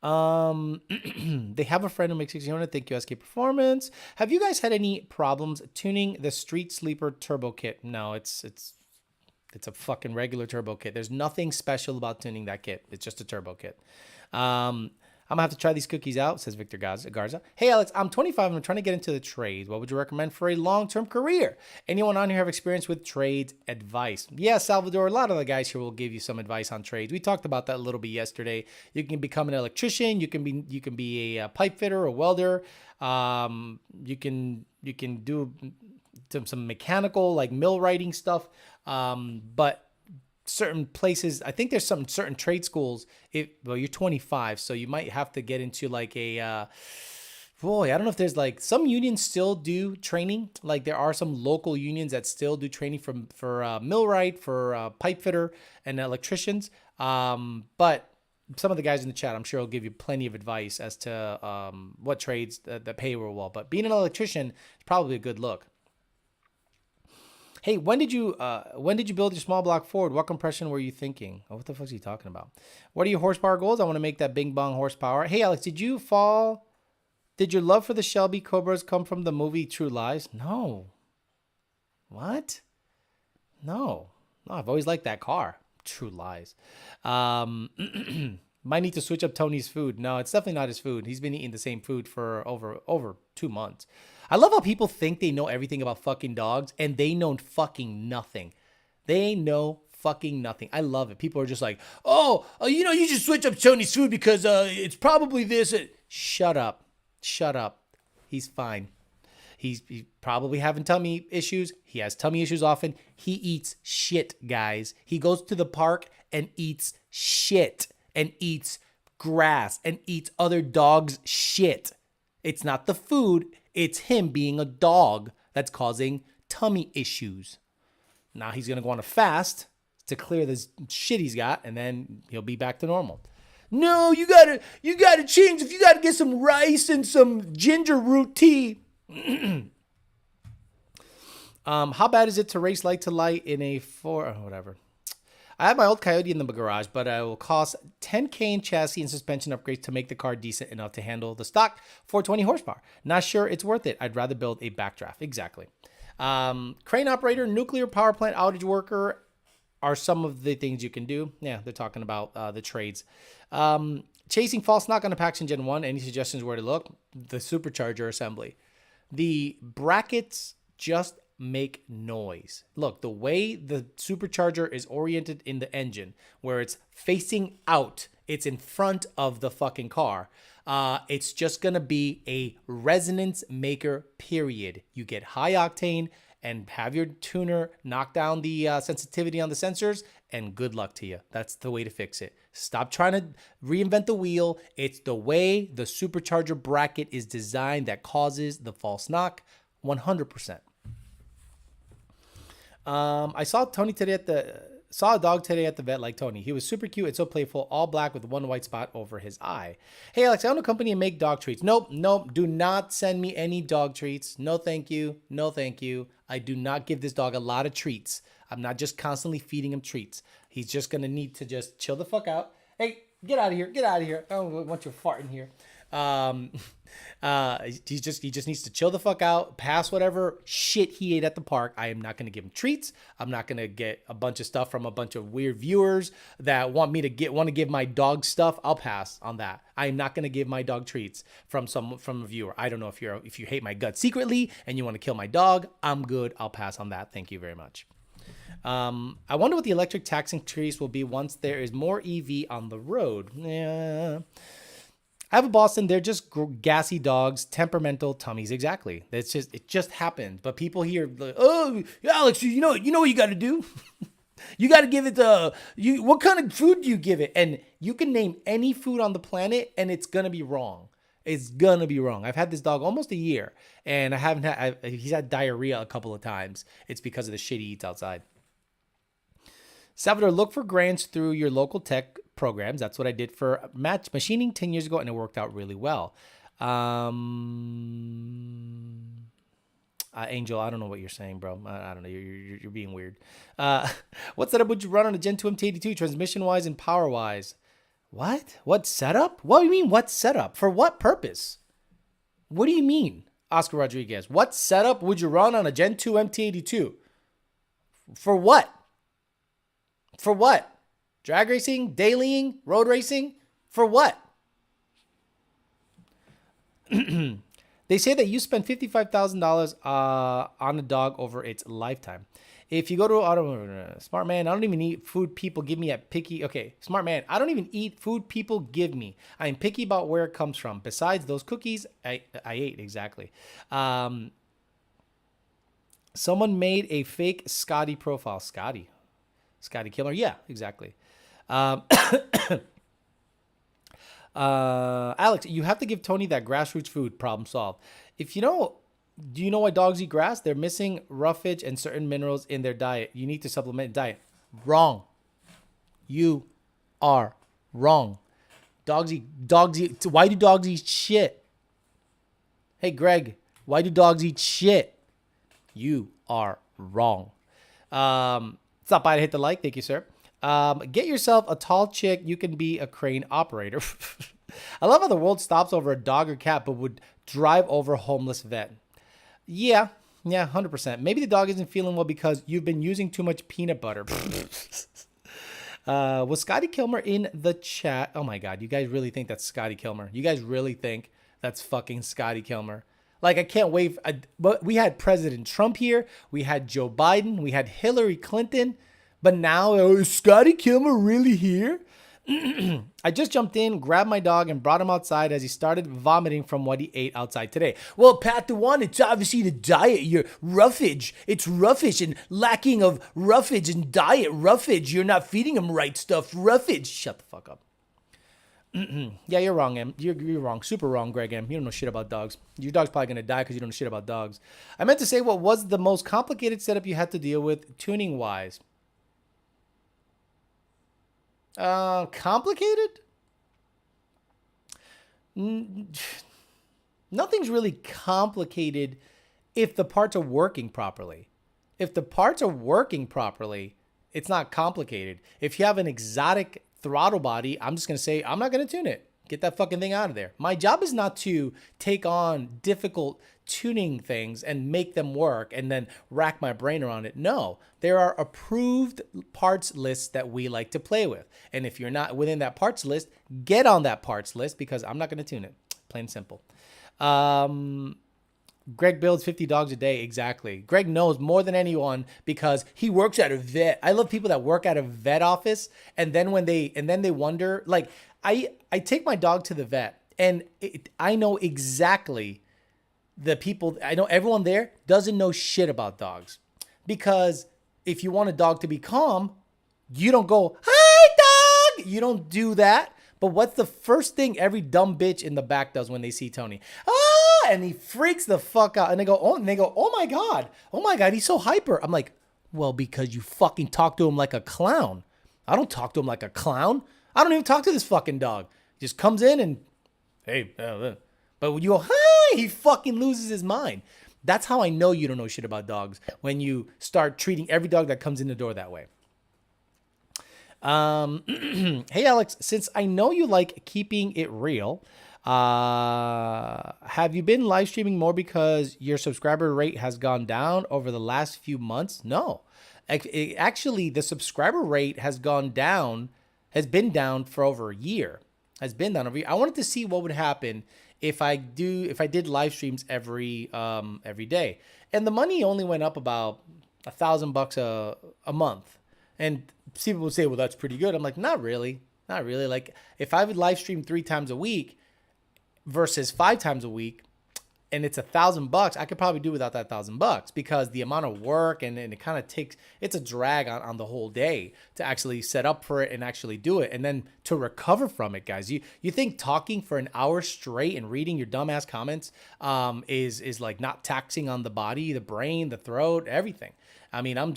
They have a friend who makes 1,600. Thank you, SK Performance. Have you guys had any problems tuning the Street Sleeper turbo kit? No, it's a fucking regular turbo kit. There's nothing special about tuning that kit. It's just a turbo kit. I'm gonna have to try these cookies out, says Victor Garza. Hey, Alex, I'm 25 and I'm trying to get into the trades. What would you recommend for a long-term career? Anyone on here have experience with trades advice? Yeah, Salvador, a lot of the guys here will give you some advice on trades. We talked about that a little bit yesterday. You can become an electrician. You can be a pipe fitter, a welder. You can do some mechanical, like mill writing stuff. But certain places, I think there's some certain trade schools. You're 25, so you might have to get into like a Boy, I don't know if there's like some unions still do training. Like there are some local unions that still do training for millwright, for pipe fitter, and electricians. But some of the guys in the chat, I'm sure, will give you plenty of advice as to what trades that pay real well. But being an electrician is probably a good look. Hey, when did you build your small block Ford? What compression were you thinking? Oh, what the fuck is he talking about? What are your horsepower goals? I want to make that bing bong horsepower. Hey, Alex, did you fall? Did your love for the Shelby Cobras come from the movie True Lies? No. What? No. No, I've always liked that car. True Lies. Might need to switch up Tony's food. No, it's definitely not his food. He's been eating the same food for over 2 months. I love how people think they know everything about fucking dogs, and they know fucking nothing. They know fucking nothing. I love it. People are just like, you should switch up Tony's food because it's probably this. Shut up. Shut up. He's fine. He's probably having tummy issues. He has tummy issues often. He eats shit, guys. He goes to the park and eats shit and eats grass and eats other dogs' shit. It's not the food. It's him being a dog that's causing tummy issues. Now he's going to go on a fast to clear this shit he's got, and then he'll be back to normal. No, you gotta change. If you gotta get some rice and some ginger root tea. How bad is it to race light to light in a whatever? I have my old Coyote in the garage, but it will cost $10K in chassis and suspension upgrades to make the car decent enough to handle the stock 420 horsepower. Not sure it's worth it. I'd rather build a backdraft. Exactly. Crane operator, nuclear power plant outage worker are some of the things you can do. Yeah, they're talking about the trades. Chasing false knock on a Paxton Gen 1. Any suggestions where to look? The supercharger assembly. The brackets just make noise. Look, the way the supercharger is oriented in the engine, where it's facing out, it's in front of the fucking car. It's just going to be a resonance maker, period. You get high octane and have your tuner knock down the sensitivity on the sensors, and good luck to you. That's the way to fix it. Stop trying to reinvent the wheel. It's the way the supercharger bracket is designed that causes the false knock, 100%. I saw a dog today at the vet like Tony. He was super cute and so playful, all black with one white spot over his eye. Hey, Alex, I own a company and make dog treats. Nope. Do not send me any dog treats. No, thank you. No, thank you. I do not give this dog a lot of treats. I'm not just constantly feeding him treats. He's just going to need to just chill the fuck out. Hey, get out of here. Get out of here. I don't want you farting here. He just needs to chill the fuck out, pass whatever shit he ate at the park. I am not going to give him treats. I'm not going to get a bunch of stuff from a bunch of weird viewers that want to give my dog stuff. I'll pass on that. I am not going to give my dog treats from a viewer. I don't know if you hate my guts secretly and you want to kill my dog. I'm good. I'll pass on that. Thank you very much. I wonder what the electric tax increase will be once there is more EV on the road. Yeah. I have a Boston. They're just gassy dogs, temperamental tummies. Exactly. It just happened. But people here, like, oh, Alex, you know what you got to do. You got to give it what kind of food do you give it? And you can name any food on the planet, and it's gonna be wrong. It's gonna be wrong. I've had this dog almost a year, and he's had diarrhea a couple of times. It's because of the shit he eats outside. Salvador, look for grants through your local tech programs. That's what I did for machining 10 years ago, and it worked out really well. Angel, I don't know what you're saying, bro. I don't know. You're being weird. What setup would you run on a Gen 2 MT82, transmission-wise and power-wise? What? What setup? What do you mean, what setup? For what purpose? What do you mean, Oscar Rodriguez? What setup would you run on a Gen 2 MT82? For what? For what? Drag racing? Dailying? Road racing? For what? They say that you spend $55,000 on a dog over its lifetime. If you go to smart man, I don't even eat food people give me at picky. Okay, smart man, I don't even eat food people give me. I am picky about where it comes from. Besides those cookies, I ate exactly. Someone made a fake Scotty profile. Scotty Killer. Yeah, exactly. Alex, you have to give Tony that grassroots food. Problem solved. If you know, do you know why dogs eat grass? They're missing roughage and certain minerals in their diet. You need to supplement diet. Wrong. You are wrong. Dogs eat. Why do dogs eat shit? Hey, Greg, why do dogs eat shit? You are wrong. Stop by to hit the like. Thank you, sir. Get yourself a tall chick. You can be a crane operator. I love how the world stops over a dog or cat, but would drive over a homeless vet. Yeah, 100%. Maybe the dog isn't feeling well because you've been using too much peanut butter. Was Scotty Kilmer in the chat? Oh my God, you guys really think that's Scotty Kilmer? You guys really think that's fucking Scotty Kilmer? Like, I can't wait. But we had President Trump here. We had Joe Biden. We had Hillary Clinton. But now, is Scotty Kilmer really here? I just jumped in, grabbed my dog, and brought him outside as he started vomiting from what he ate outside today. Well, Pat the One, it's obviously the diet. You're roughage. It's roughage and lacking of roughage and diet. Roughage. You're not feeding him right stuff. Roughage. Shut the fuck up. Yeah, you're wrong, Em. You're wrong. Super wrong, Greg M. You don't know shit about dogs. Your dog's probably going to die because you don't know shit about dogs. I meant to say, what was the most complicated setup you had to deal with tuning-wise? Complicated? Nothing's really complicated if the parts are working properly. If the parts are working properly, it's not complicated. If you have an exotic throttle body, I'm just going to say, I'm not going to tune it. Get that fucking thing out of there. My job is not to take on difficult tuning things and make them work and then rack my brain around it. No, there are approved parts lists that we like to play with. And if you're not within that parts list, get on that parts list because I'm not going to tune it. Plain and simple. Greg builds 50 dogs a day. Exactly. Greg knows more than anyone because he works at a vet. I love people that work at a vet office. And then when they wonder, like, I take my dog to the vet and I know exactly the people. I know everyone there doesn't know shit about dogs because if you want a dog to be calm, you don't go, hi dog. You don't do that. But what's the first thing every dumb bitch in the back does when they see Tony? And he freaks the fuck out. And they go, oh my God, he's so hyper. I'm like, well, because you fucking talk to him like a clown. I don't talk to him like a clown. I don't even talk to this fucking dog. He just comes in and, hey, but when you go, hi, he fucking loses his mind. That's how I know you don't know shit about dogs, when you start treating every dog that comes in the door that way. Hey, Alex, since I know you like keeping it real, have you been live streaming more because your subscriber rate has gone down over the last few months? No, actually, the subscriber rate has been down for over a year. I wanted to see what would happen if I did live streams every day, and the money only went up about $1,000 a month. And people would say, well, that's pretty good. I'm like, not really. Like, if I would live stream 3 times a week versus 5 times a week, and it's $1,000, I could probably do without that $1,000 because the amount of work and it kind of it's a drag on the whole day to actually set up for it and actually do it. And then to recover from it, guys, you think talking for an hour straight and reading your dumbass comments is like not taxing on the body, the brain, the throat, everything. I mean, I'm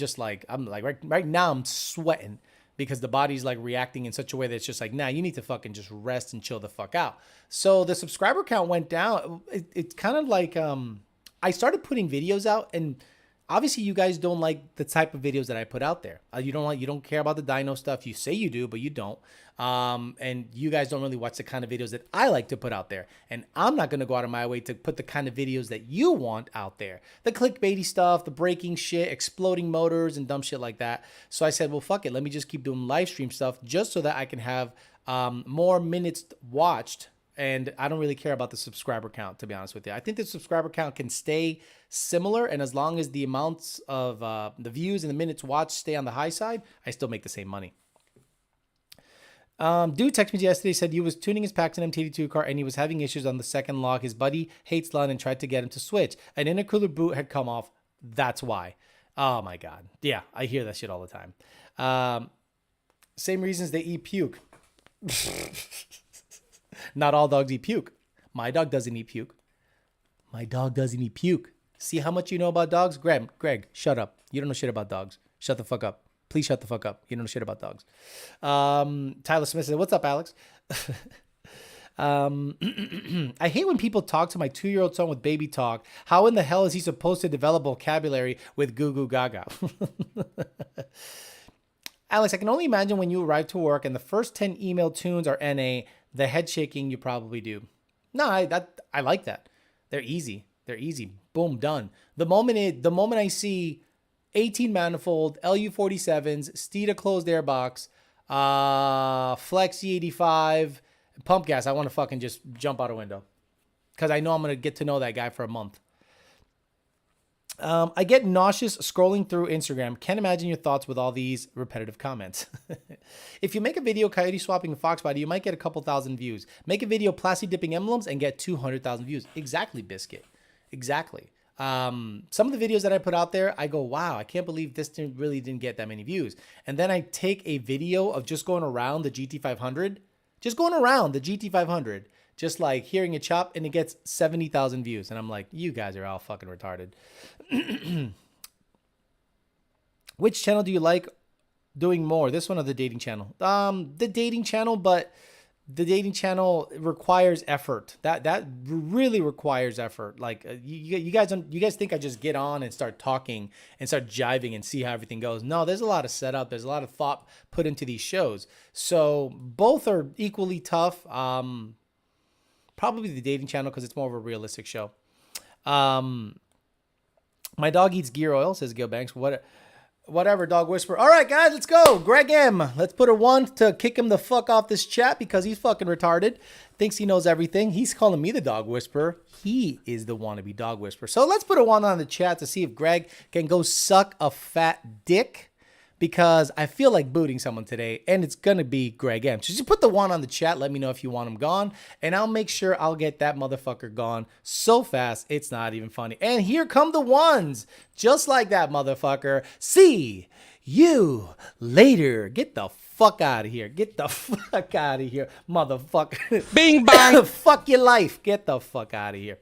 like right now I'm sweating because the body's like reacting in such a way that it's just like, nah, you need to fucking just rest and chill the fuck out. So the subscriber count went down. It's kind of like, I started putting videos out, and obviously you guys don't like the type of videos that I put out there. You don't care about the dyno stuff. You say you do, but you don't. And you guys don't really watch the kind of videos that I like to put out there. And I'm not going to go out of my way to put the kind of videos that you want out there. The clickbaity stuff, the breaking shit, exploding motors and dumb shit like that. So I said, well, fuck it. Let me just keep doing live stream stuff just so that I can have more minutes watched. And I don't really care about the subscriber count, to be honest with you. I think the subscriber count can stay similar. And as long as the amounts of the views and the minutes watched stay on the high side, I still make the same money. Dude texted me yesterday, said he was tuning his Paxton MT82 car and he was having issues on the second lock. His buddy hates Lund and tried to get him to switch. An intercooler boot had come off. That's why. Oh my God. Yeah, I hear that shit all the time. Same reasons they eat puke. Not all dogs eat puke. My dog doesn't eat puke. My dog doesn't eat puke. See how much you know about dogs? Greg, shut up. You don't know shit about dogs. Shut the fuck up. Please shut the fuck up. You don't know shit about dogs. Tyler Smith said, what's up, Alex? I hate when people talk to my 2-year-old son with baby talk. How in the hell is he supposed to develop vocabulary with goo goo gaga? Alex, I can only imagine when you arrive to work and the first 10 email tunes are NA, the head shaking you probably do. No, I like that. They're easy. They're easy. Boom, done. The moment I see 18 manifold, LU47s, Steeda closed airbox, Flex E85, pump gas, I want to fucking just jump out a window. Because I know I'm going to get to know that guy for a month. I get nauseous scrolling through Instagram. Can't imagine your thoughts with all these repetitive comments. If you make a video coyote swapping a fox body, you might get a couple thousand views. Make a video plastic dipping emblems and get 200,000 views. Exactly, Biscuit. Exactly. Some of the videos that I put out there, I go, wow, I can't believe this really didn't get that many views. And then I take a video of just going around the GT500, just like hearing it chop, and it gets 70,000 views. And I'm like, you guys are all fucking retarded. Which channel do you like doing more? This one or the dating channel? The dating channel, but the dating channel requires effort. That really requires effort. Like you guys think I just get on and start talking and start jiving and see how everything goes. No, there's a lot of setup. There's a lot of thought put into these shows. So both are equally tough. Probably the dating channel because it's more of a realistic show. My dog eats gear oil, says Gil Banks. Whatever, dog whisper. All right, guys, let's go. Greg M. Let's put a 1 to kick him the fuck off this chat because he's fucking retarded. Thinks he knows everything. He's calling me the dog whisperer. He is the wannabe dog whisperer. So let's put a 1 on the chat to see if Greg can go suck a fat dick. Because I feel like booting someone today, and it's going to be Greg M. So just put the 1 on the chat. Let me know if you want him gone, and I'll make sure I'll get that motherfucker gone so fast, it's not even funny. And here come the 1s. Just like that, motherfucker. See you later. Get the fuck out of here. Get the fuck out of here, motherfucker. Bing bang. Fuck your life. Get the fuck out of here.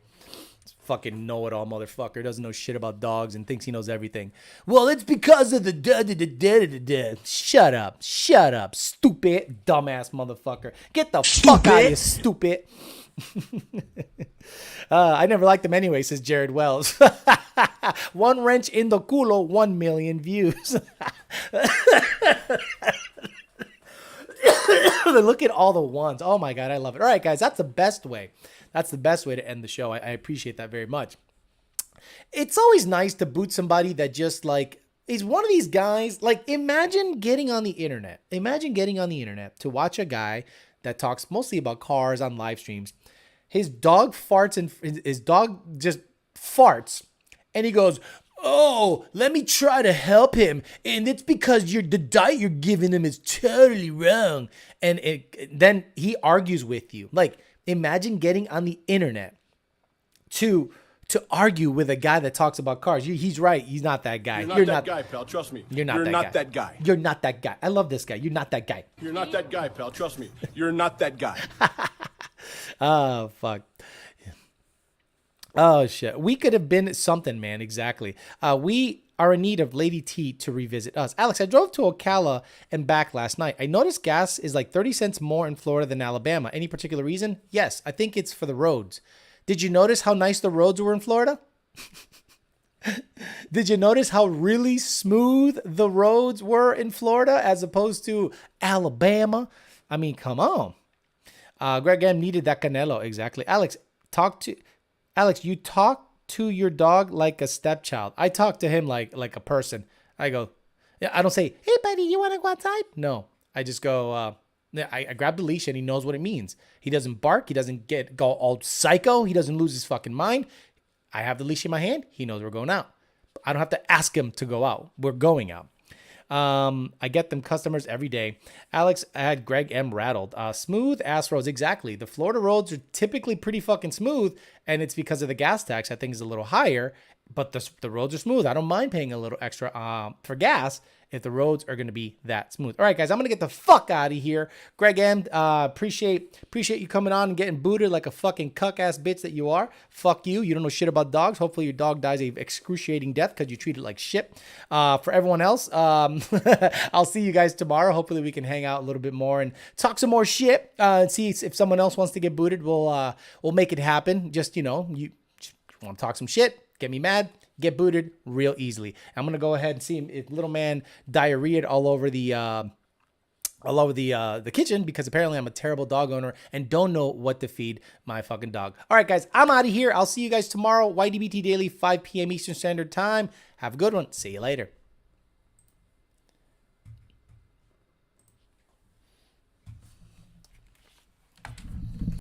Fucking know-it-all motherfucker. Doesn't know shit about dogs and thinks he knows everything. Well, it's because of the da-da-da-da-da-da. Shut up, stupid, dumbass motherfucker. Get the fuck out of here, stupid. I never liked him anyway, says Jared Wells. 1 wrench in the culo, 1 million views. Look at all the 1s. Oh my God, I love it. All right, guys, that's the best way. That's the best way to end the show. I appreciate that very much. It's always nice to boot somebody that just like is one of these guys. Like imagine getting on the internet. Imagine getting on the internet to watch a guy that talks mostly about cars on live streams. His dog farts and his dog just farts. And he goes, oh, let me try to help him. And it's because the diet you're giving him is totally wrong. And then he argues with you. Like, imagine getting on the internet to argue with a guy that talks about cars. He's right. He's not that guy. You're not that guy, pal. Trust me. You're not that guy. You're not that guy. I love this guy. You're not that guy. You're not that guy, pal. Trust me. You're not that guy. Oh, fuck. Oh, shit. We could have been something, man. Exactly. We are in need of Lady T to revisit us. Alex, I drove to Ocala and back last night. I noticed gas is like 30 cents more in Florida than Alabama. Any particular reason? Yes, I think it's for the roads. Did you notice how nice the roads were in Florida? Did you notice how really smooth the roads were in Florida as opposed to Alabama? I mean, come on. Greg M needed that Canelo. Exactly. Alex, you talk to your dog like a stepchild. I talk to him like a person. I go, yeah. I don't say, hey buddy, you want to go outside? No, I just go. I grab the leash and he knows what it means. He doesn't bark. He doesn't go all psycho. He doesn't lose his fucking mind. I have the leash in my hand. He knows we're going out. I don't have to ask him to go out. We're going out. I get them customers every day. Alex, I had Greg M rattled. Smooth ass roads. Exactly. The Florida roads are typically pretty fucking smooth, and it's because of the gas tax. I think is a little higher, but the roads are smooth. I don't mind paying a little extra for gas if the roads are going to be that smooth. All right, guys, I'm going to get the fuck out of here. Greg M, appreciate you coming on and getting booted like a fucking cuck-ass bitch that you are. Fuck you. You don't know shit about dogs. Hopefully your dog dies a excruciating death because you treat it like shit. For everyone else, I'll see you guys tomorrow. Hopefully we can hang out a little bit more and talk some more shit and see if someone else wants to get booted. We'll make it happen. Just, you know, you want to talk some shit, get me mad, get booted real easily. I'm going to go ahead and see if little man diarrheaed all over the kitchen because apparently I'm a terrible dog owner and don't know what to feed my fucking dog. All right, guys, I'm out of here. I'll see you guys tomorrow. YDBT Daily, 5 p.m. Eastern Standard Time. Have a good one. See you later.